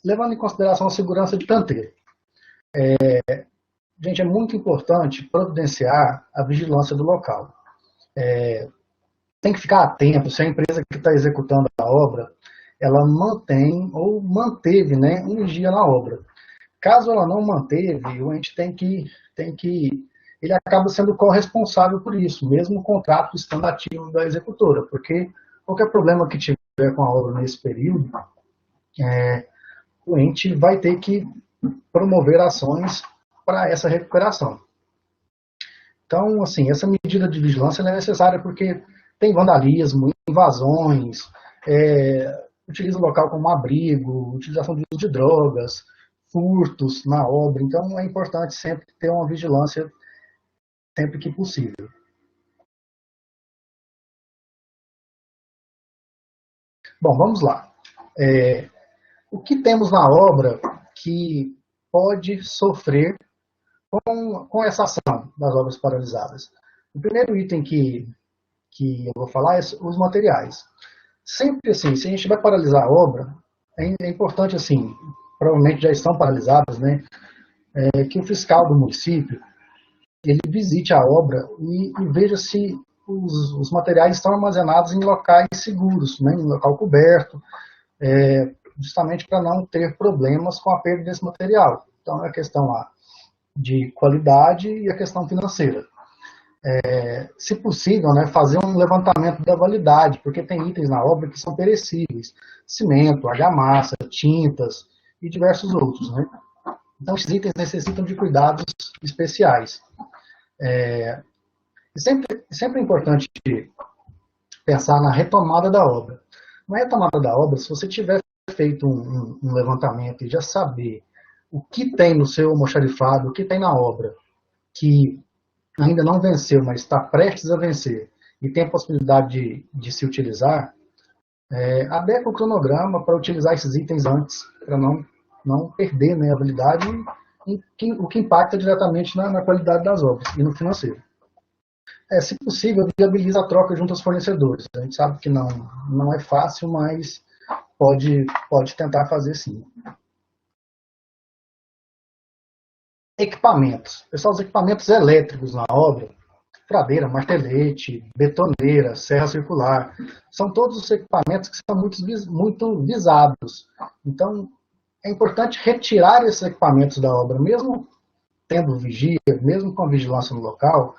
F: Levando em consideração a segurança de canteiro. Gente, é muito importante providenciar a vigilância do local. Tem que ficar atento se a empresa que está executando a obra, ela mantém ou manteve, né, um vigia na obra. Caso ela não manteve, o ente ele acaba sendo corresponsável por isso, mesmo o contrato estando ativo da executora, porque qualquer problema que tiver com a obra nesse período, o ente vai ter que promover ações para essa recuperação. Então, assim, essa medida de vigilância é necessária porque tem vandalismo, invasões, utiliza o local como abrigo, utilização de uso de drogas, furtos na obra. Então, é importante sempre ter uma vigilância sempre que possível. Bom, vamos lá. O que temos na obra que pode sofrer com essa ação das obras paralisadas? O primeiro item que eu vou falar é os materiais. Sempre assim, se a gente vai paralisar a obra, é importante assim, provavelmente já estão paralisadas, né, que o fiscal do município, ele visite a obra e veja se os materiais estão armazenados em locais seguros, né, em local coberto, justamente para não ter problemas com a perda desse material. Então, é a questão lá de qualidade e a questão financeira. Se possível, né, fazer um levantamento da validade, porque tem itens na obra que são perecíveis, cimento, argamassa, tintas e diversos outros, né? Então, esses itens necessitam de cuidados especiais. Sempre é importante pensar na retomada da obra. Na retomada da obra, se você tiver feito um levantamento e já saber o que tem no seu almoxarifado, o que tem na obra, que ainda não venceu, mas está prestes a vencer, e tem a possibilidade de se utilizar, adequa o cronograma para utilizar esses itens antes, para não perder, né, a habilidade, o que impacta diretamente na qualidade das obras e no financeiro. Se possível, viabiliza a troca junto aos fornecedores. A gente sabe que não é fácil, mas pode tentar fazer sim. Equipamentos. Pessoal, os equipamentos elétricos na obra, fradeira, martelete, betoneira, serra circular, são todos os equipamentos que são muito visados. Então, é importante retirar esses equipamentos da obra, mesmo tendo vigia, mesmo com a vigilância no local.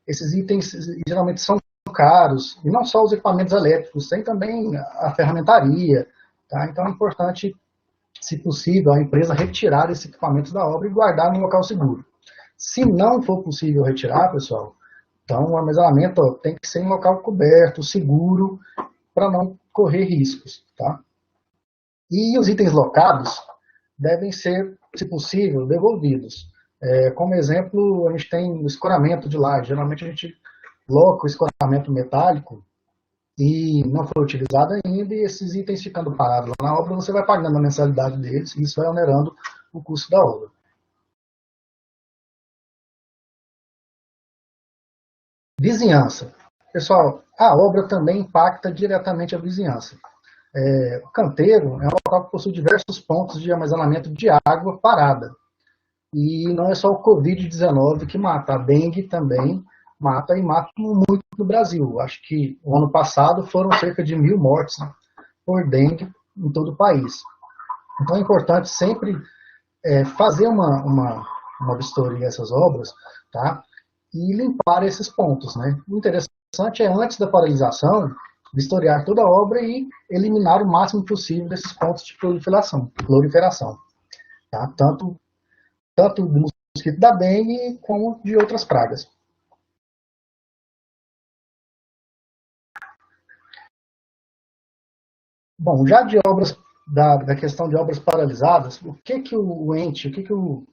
F: Esses itens geralmente são caros, e não só os equipamentos elétricos, tem também a ferramentaria. Tá? Então, é importante, se possível, a empresa retirar esses equipamentos da obra e guardar no local seguro. Se não for possível retirar, pessoal, então o armazenamento tem que ser em local coberto, seguro, para não correr riscos. Tá? E os itens locados devem ser, se possível, devolvidos. Como exemplo, a gente tem o escoramento de laje. Geralmente a gente loca o escoramento metálico e não foi utilizado ainda, e esses itens ficando parados lá na obra, você vai pagando a mensalidade deles, e isso vai onerando o custo da obra. Vizinhança. Pessoal, a obra também impacta diretamente a vizinhança. O canteiro é um local que possui diversos pontos de armazenamento de água parada. E não é só o Covid-19 que mata, a dengue também mata, e mata muito no Brasil. Acho que o ano passado foram cerca de 1.000 mortes, né, por dengue em todo o país. Então é importante sempre fazer uma vistoria dessas obras, tá? E limpar esses pontos, né? O interessante é, antes da paralisação, vistoriar toda a obra e eliminar o máximo possível desses pontos de proliferação, tá? Tanto do mosquito da dengue como de outras pragas. Bom, já de obras, da questão de obras paralisadas, o que o ente, o que o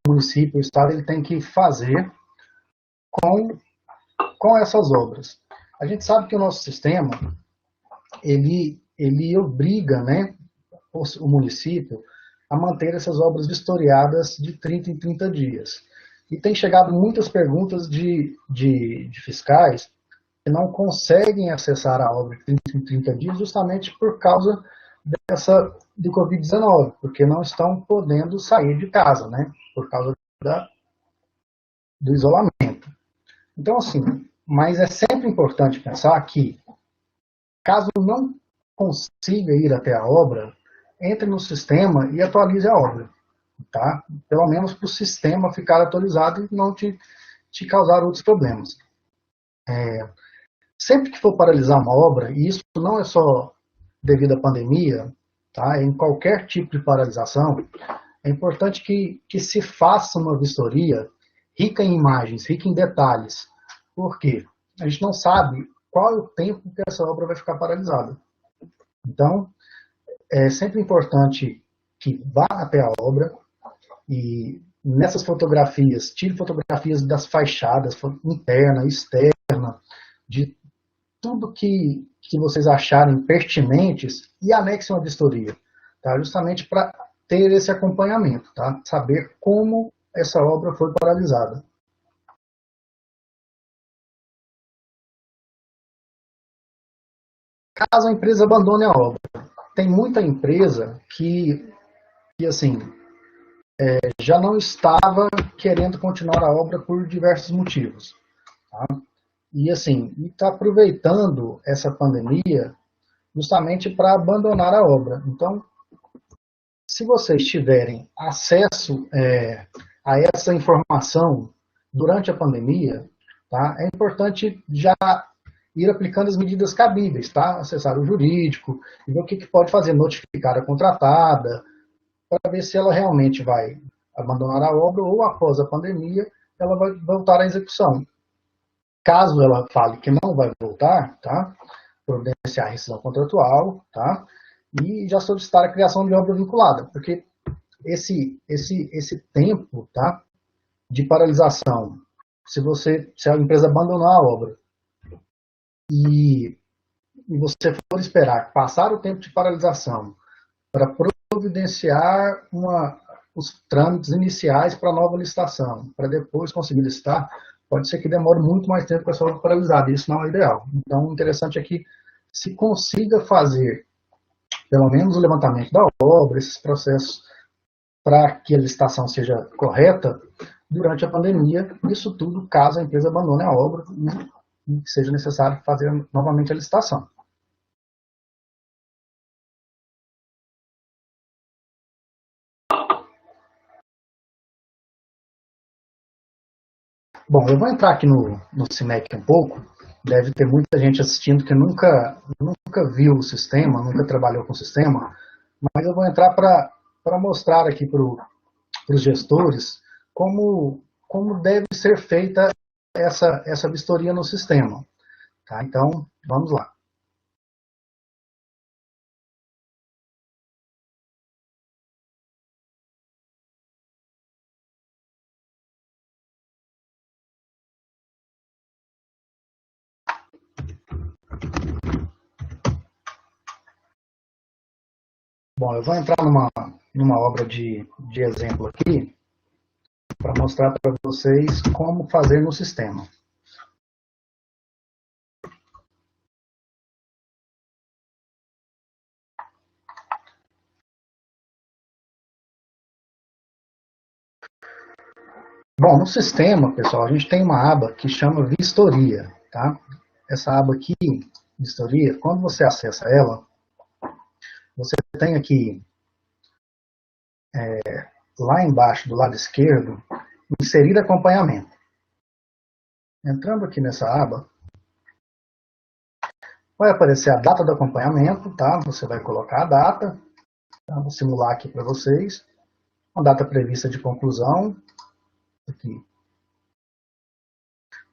F: município, o estado, ele tem que fazer com essas obras? A gente sabe que o nosso sistema, ele obriga, né, o município a manter essas obras vistoriadas de 30 em 30 dias. E tem chegado muitas perguntas de fiscais que não conseguem acessar a obra de 30 em 30 dias justamente por causa do Covid-19, porque não estão podendo sair de casa, né, por causa do isolamento. Então, assim, mas é sempre importante pensar que, caso não consiga ir até a obra, entre no sistema e atualize a obra, tá? Pelo menos para o sistema ficar atualizado e não te causar outros problemas. Sempre que for paralisar uma obra, e isso não é só devido à pandemia, tá? Em qualquer tipo de paralisação, é importante que se faça uma vistoria rica em imagens, rica em detalhes. Por quê? A gente não sabe qual é o tempo que essa obra vai ficar paralisada. Então, é sempre importante que vá até a obra e nessas fotografias, tire fotografias das fachadas, interna, externa, de tudo que vocês acharem pertinentes e anexem uma vistoria, tá? Justamente para ter esse acompanhamento, tá? Saber como essa obra foi paralisada. Caso a empresa abandone a obra, tem muita empresa que assim, já não estava querendo continuar a obra por diversos motivos. Tá? E assim, está aproveitando essa pandemia justamente para abandonar a obra. Então, se vocês tiverem acesso a essa informação durante a pandemia, tá? É importante já ir aplicando as medidas cabíveis, tá? Acessar o jurídico e ver o que pode fazer, notificar a contratada, para ver se ela realmente vai abandonar a obra ou, após a pandemia, ela vai voltar à execução. Caso ela fale que não vai voltar, tá? Providenciar a rescisão contratual, tá? E já solicitar a criação de obra vinculada, porque esse tempo, tá? De paralisação, se a empresa abandonar a obra e você for esperar passar o tempo de paralisação para providenciar os trâmites iniciais para a nova licitação, para depois conseguir licitar, pode ser que demore muito mais tempo para a obra paralisada, e isso não é ideal. Então, o interessante é que se consiga fazer, pelo menos, o levantamento da obra, esses processos, para que a licitação seja correta durante a pandemia, isso tudo caso a empresa abandone a obra e seja necessário fazer novamente a licitação. Bom, eu vou entrar aqui no Cinec um pouco. Deve ter muita gente assistindo que nunca viu o sistema, nunca trabalhou com o sistema, mas eu vou entrar para mostrar aqui para os gestores como deve ser feita essa vistoria no sistema. Tá? Então, vamos lá. Bom, eu vou entrar numa obra de exemplo aqui para mostrar para vocês como fazer no sistema. Bom, no sistema, pessoal, a gente tem uma aba que chama Vistoria, tá? Essa aba aqui, Vistoria, quando você acessa ela, você tem aqui, lá embaixo, do lado esquerdo, Inserir acompanhamento. Entrando aqui nessa aba, vai aparecer a data do acompanhamento, tá? Você vai colocar a data, tá? Vou simular aqui para vocês. Uma data prevista de conclusão, aqui.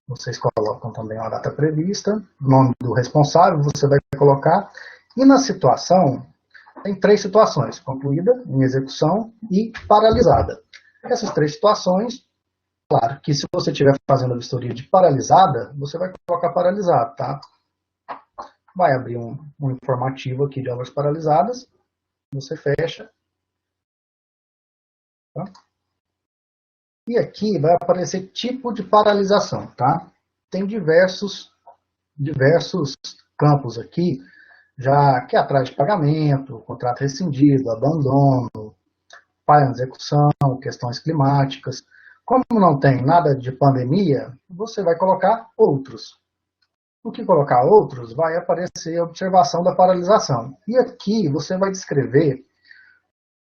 F: Vocês colocam também uma data prevista, nome do responsável, você vai colocar. E na situação, tem 3 situações: concluída, em execução e paralisada. Essas 3 situações, claro que se você estiver fazendo a vistoria de paralisada, você vai colocar paralisado, tá? Vai abrir um informativo aqui de obras paralisadas, você fecha. Tá? E aqui vai aparecer tipo de paralisação, tá? Tem diversos campos aqui, já que é atraso de pagamento, contrato rescindido, abandono, falha na execução, questões climáticas. Como não tem nada de pandemia, você vai colocar outros. No que colocar outros, vai aparecer a observação da paralisação. E aqui você vai descrever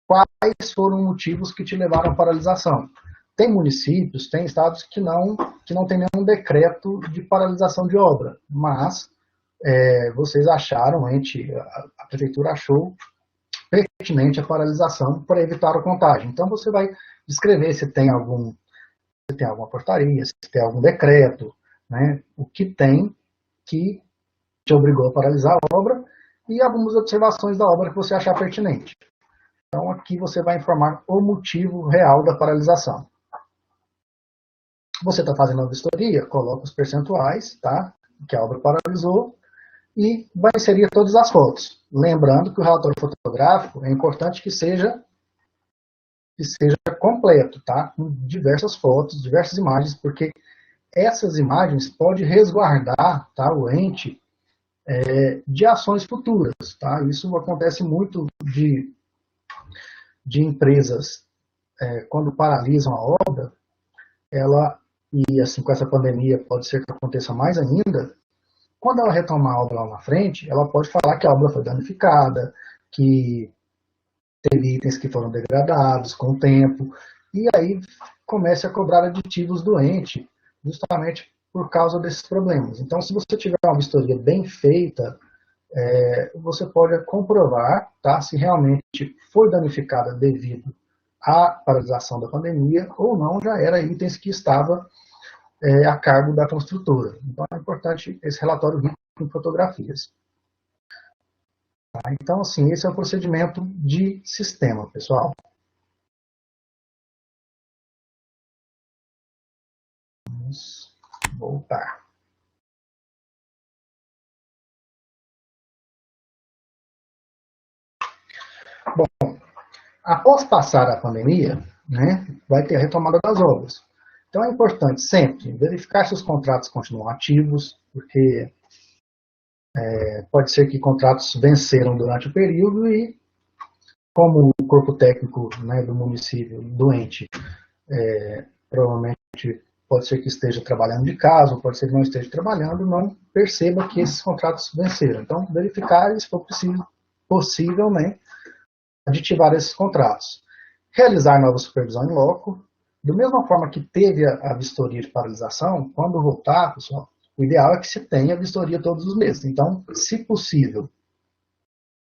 F: quais foram os motivos que te levaram à paralisação. Tem municípios, tem estados que não tem nenhum decreto de paralisação de obra, mas vocês acharam, a prefeitura achou pertinente a paralisação para evitar o contágio. Então você vai descrever se tem alguma portaria, se tem algum decreto, né, o que tem que te obrigou a paralisar a obra e algumas observações da obra que você achar pertinente. Então aqui você vai informar o motivo real da paralisação. Você está fazendo a vistoria, coloca os percentuais, tá, que a obra paralisou, e vai inserir todas as fotos. Lembrando que o relatório fotográfico é importante que seja completo, tá, com diversas fotos, diversas imagens, porque essas imagens podem resguardar, tá, o ente de ações futuras. Tá? Isso acontece muito de empresas, quando paralisam a obra, e assim com essa pandemia pode ser que aconteça mais ainda, quando ela retomar a obra lá na frente, ela pode falar que a obra foi danificada, que teve itens que foram degradados com o tempo, e aí comece a cobrar aditivos do ente, justamente por causa desses problemas. Então, se você tiver uma vistoria bem feita, você pode comprovar, tá, se realmente foi danificada devido à paralisação da pandemia ou não, já era itens que estava a cargo da construtora. Então, é importante esse relatório rico em fotografias. Tá? Então, assim, esse é o procedimento de sistema, pessoal. Vamos voltar. Bom, após passar a pandemia, né, vai ter a retomada das obras. Então é importante sempre verificar se os contratos continuam ativos, porque pode ser que contratos venceram durante o período e, como o corpo técnico, né, do município doente, provavelmente pode ser que esteja trabalhando de casa, ou pode ser que não esteja trabalhando, não perceba que esses contratos venceram. Então, verificar, se for possível, né, aditivar esses contratos. Realizar nova supervisão em loco. Da mesma forma que teve a vistoria de paralisação, quando voltar, pessoal, o ideal é que se tenha vistoria todos os meses. Então, se possível,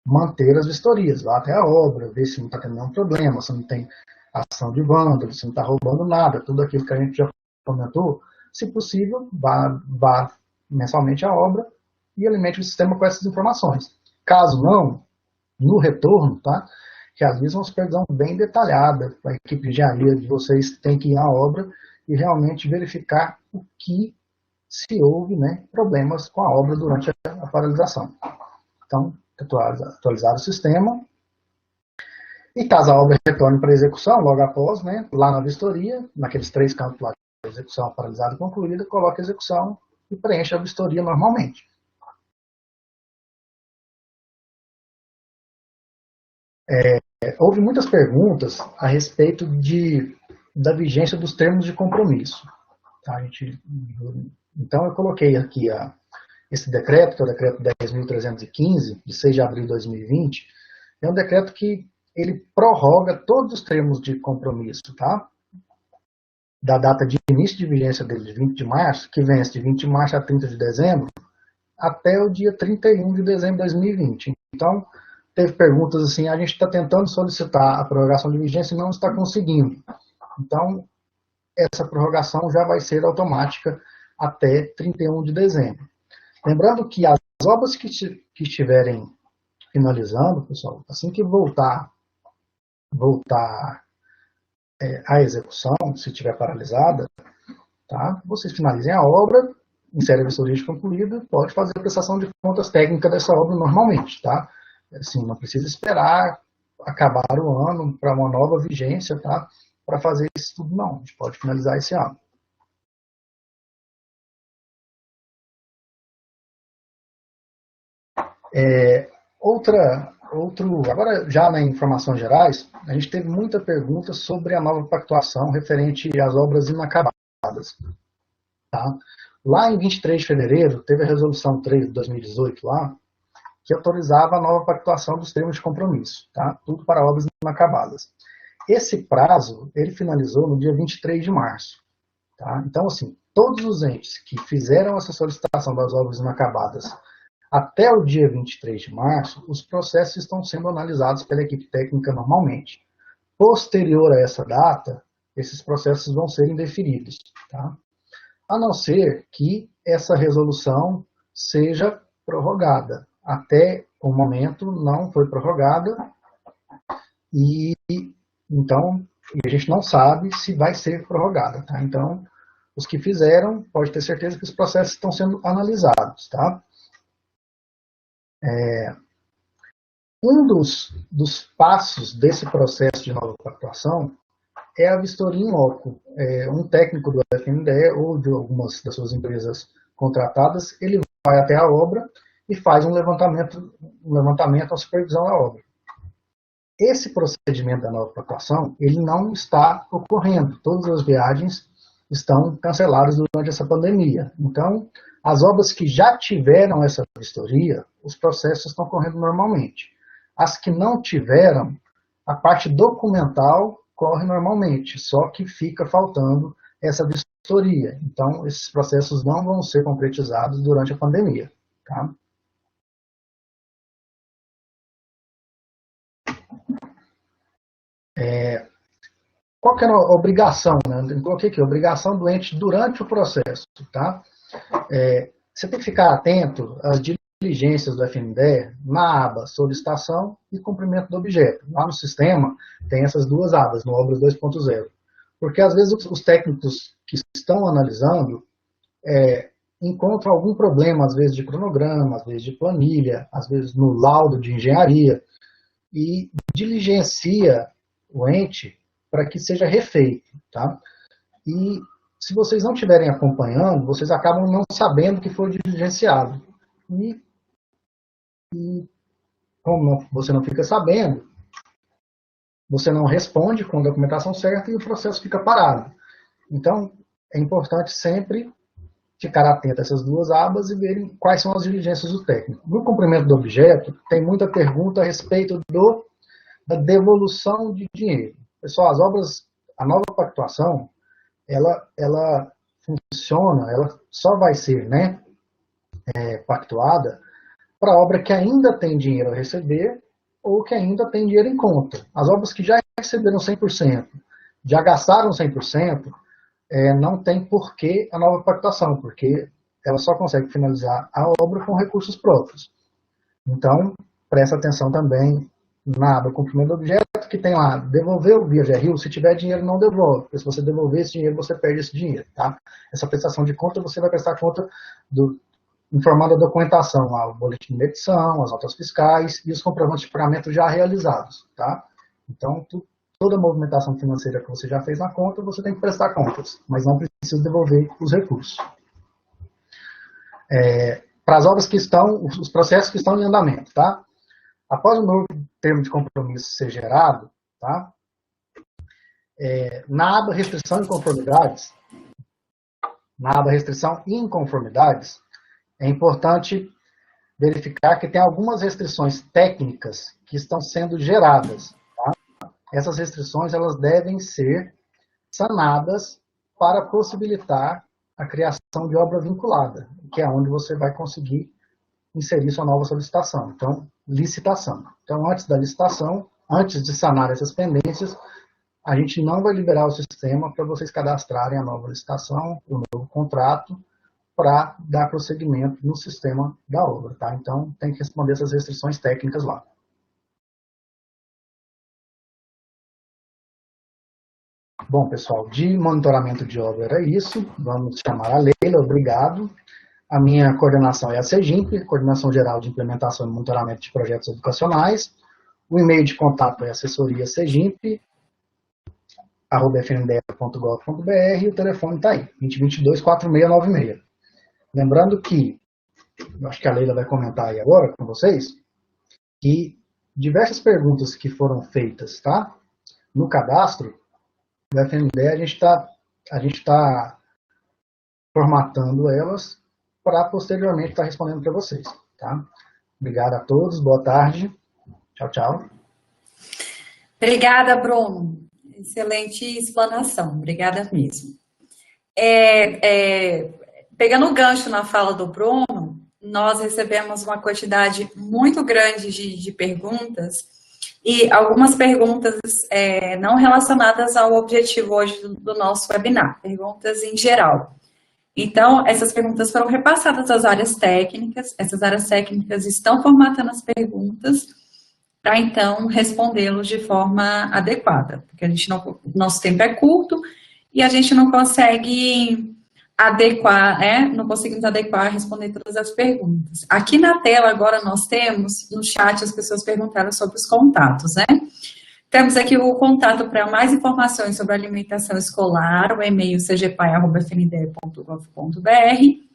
F: manter as vistorias, vá até a obra, ver se não está tendo nenhum problema, se não tem ação de vândalo, se não está roubando nada, tudo aquilo que a gente já comentou. Se possível, vá mensalmente à obra e alimente o sistema com essas informações. Caso não, no retorno, tá? Realiza uma supervisão bem detalhada. A equipe de engenharia de vocês tem que ir à obra e realmente verificar o que se houve, né, problemas com a obra durante a paralisação. Então, atualizar o sistema. E caso a obra retorne para execução, logo após, né, lá na vistoria, naqueles 3 campos lá, execução paralisada e concluída, coloque a execução e preencha a vistoria normalmente. Houve muitas perguntas a respeito da vigência dos termos de compromisso. Tá? Então, eu coloquei aqui esse decreto, que é o decreto 10.315, de 6 de abril de 2020, é um decreto que ele prorroga todos os termos de compromisso, tá? Da data de início de vigência dele, de 20 de março, que vence de 20 de março a 30 de dezembro, até o dia 31 de dezembro de 2020. Então, teve perguntas assim, a gente está tentando solicitar a prorrogação de vigência e não está conseguindo. Então, essa prorrogação já vai ser automática até 31 de dezembro. Lembrando que as obras que estiverem finalizando, pessoal, assim que voltar à execução, se estiver paralisada, tá? Vocês finalizem a obra, inserem a vistoria de concluída, pode fazer a prestação de contas técnicas dessa obra normalmente, tá? Assim, não precisa esperar acabar o ano para uma nova vigência, tá? Para fazer isso tudo, não. A gente pode finalizar esse ano. Agora, já em informações gerais, a gente teve muita pergunta sobre a nova pactuação referente às obras inacabadas. Tá? Lá em 23 de fevereiro, teve a resolução 3 de 2018 lá, que autorizava a nova pactuação dos termos de compromisso, tá? Tudo para obras inacabadas. Esse prazo, ele finalizou no dia 23 de março. Tá? Então, assim, todos os entes que fizeram essa solicitação das obras inacabadas até o dia 23 de março, os processos estão sendo analisados pela equipe técnica normalmente. Posterior a essa data, esses processos vão ser indeferidos, tá? A não ser que essa resolução seja prorrogada. Até o momento não foi prorrogada e então a gente não sabe se vai ser prorrogada, tá? Então, os que fizeram, pode ter certeza que os processos estão sendo analisados, tá? Um dos passos desse processo de nova pactuação é a vistoria em loco. Um técnico do FNDE ou de algumas das suas empresas contratadas, ele vai até a obra e faz um levantamento, a supervisão da obra. Esse procedimento da nova pactuação, ele não está ocorrendo. Todas as viagens estão canceladas durante essa pandemia. Então, as obras que já tiveram essa vistoria, os processos estão correndo normalmente. As que não tiveram, a parte documental corre normalmente, só que fica faltando essa vistoria. Então, esses processos não vão ser concretizados durante a pandemia. Tá? Qual que é a obrigação? Né? Eu coloquei aqui, obrigação do ente durante o processo. Tá? Você tem que ficar atento às diligências do FNDE na aba solicitação e cumprimento do objeto. Lá no sistema tem essas duas abas, no Obras 2.0. Porque às vezes os técnicos que estão analisando encontram algum problema, às vezes de cronograma, às vezes de planilha, às vezes no laudo de engenharia, e diligencia o ente para que seja refeito. Tá? E se vocês não estiverem acompanhando, vocês acabam não sabendo que foi diligenciado. E como você não fica sabendo, você não responde com a documentação certa e o processo fica parado. Então, é importante sempre ficar atento a essas duas abas e verem quais são as diligências do técnico. No cumprimento do objeto, tem muita pergunta a respeito da devolução de dinheiro. Pessoal, as obras, a nova pactuação, ela funciona, ela só vai ser pactuada para a obra que ainda tem dinheiro a receber ou que ainda tem dinheiro em conta. As obras que já receberam 100%, já gastaram 100%, não tem porquê a nova pactuação, porque ela só consegue finalizar a obra com recursos próprios. Então, presta atenção também na aba cumprimento do objeto, que tem lá, devolveu via GRU, se tiver dinheiro não devolve, porque se você devolver esse dinheiro, você perde esse dinheiro. Tá? Essa prestação de conta, você vai prestar conta informando a documentação, o boletim de medição, as notas fiscais e os comprovantes de pagamento já realizados. Tá? Então, toda a movimentação financeira que você já fez na conta, você tem que prestar contas, mas não precisa devolver os recursos. Para as obras que estão, os processos que estão em andamento, tá? Após o novo termo de compromisso ser gerado, tá? Na aba restrição e inconformidades, é importante verificar que tem algumas restrições técnicas que estão sendo geradas. Tá? Essas restrições elas devem ser sanadas para possibilitar a criação de obra vinculada, que é onde você vai conseguir inserir sua nova solicitação. Então, licitação. Então, antes da licitação, antes de sanar essas pendências, a gente não vai liberar o sistema para vocês cadastrarem a nova licitação, o novo contrato, para dar prosseguimento no sistema da obra. Tá? Então, tem que responder essas restrições técnicas lá. Bom, pessoal, de monitoramento de obra era isso. Vamos chamar a Leila, obrigado. A minha coordenação é a CEGIMP, Coordenação Geral de Implementação e Monitoramento de Projetos Educacionais. O e-mail de contato é assessoria.cegimp@fnde.gov.br e o telefone está aí, 2022-4696. Lembrando que, eu acho que a Leila vai comentar aí agora com vocês, que diversas perguntas que foram feitas, tá? No cadastro do FNDE, a gente está formatando elas para posteriormente estar respondendo para vocês. Tá? Obrigado a todos, boa tarde. Tchau, tchau.
A: Obrigada, Bruno. Excelente explanação, obrigada mesmo. Pegando o gancho na fala do Bruno, nós recebemos uma quantidade muito grande de perguntas e algumas perguntas não relacionadas ao objetivo hoje do nosso webinar, perguntas em geral. Então, essas perguntas foram repassadas às áreas técnicas, essas áreas técnicas estão formatando as perguntas para, então, respondê-los de forma adequada, porque nosso tempo é curto e a gente não consegue adequar, não conseguimos adequar, responder todas as perguntas. Aqui na tela, agora, nós temos, no chat, as pessoas perguntaram sobre os contatos, né? Temos aqui o contato para mais informações sobre alimentação escolar, o e-mail cgpai@fnde.gov.br.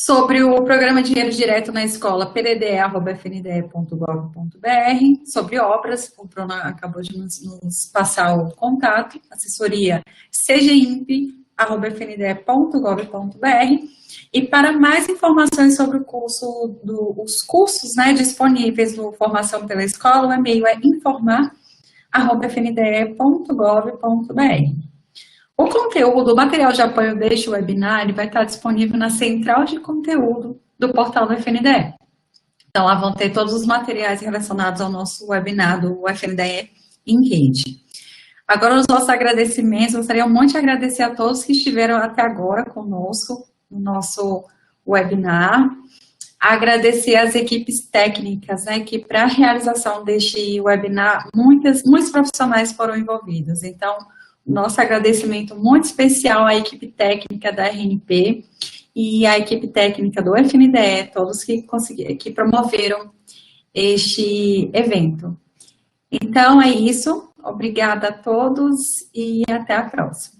A: sobre o programa Dinheiro Direto na Escola, pdde@fnde.gov.br, sobre obras, o Bruno acabou de nos passar o contato, assessoria cgimp@fnde.gov.br, e para mais informações sobre os cursos, né, disponíveis no Formação pela Escola, o e-mail é informar@fnde.gov.br. O conteúdo, o material de apoio deste webinar, ele vai estar disponível na central de conteúdo do portal do FNDE. Então, lá vão ter todos os materiais relacionados ao nosso webinar do FNDE em Rede. Agora, os nossos agradecimentos, eu gostaria muito de agradecer a todos que estiveram até agora conosco no nosso webinar. Agradecer às equipes técnicas, né, que para a realização deste webinar, muitos profissionais foram envolvidos. Então, nosso agradecimento muito especial à equipe técnica da RNP e à equipe técnica do FNDE, todos que promoveram este evento. Então, é isso. Obrigada a todos e até a próxima.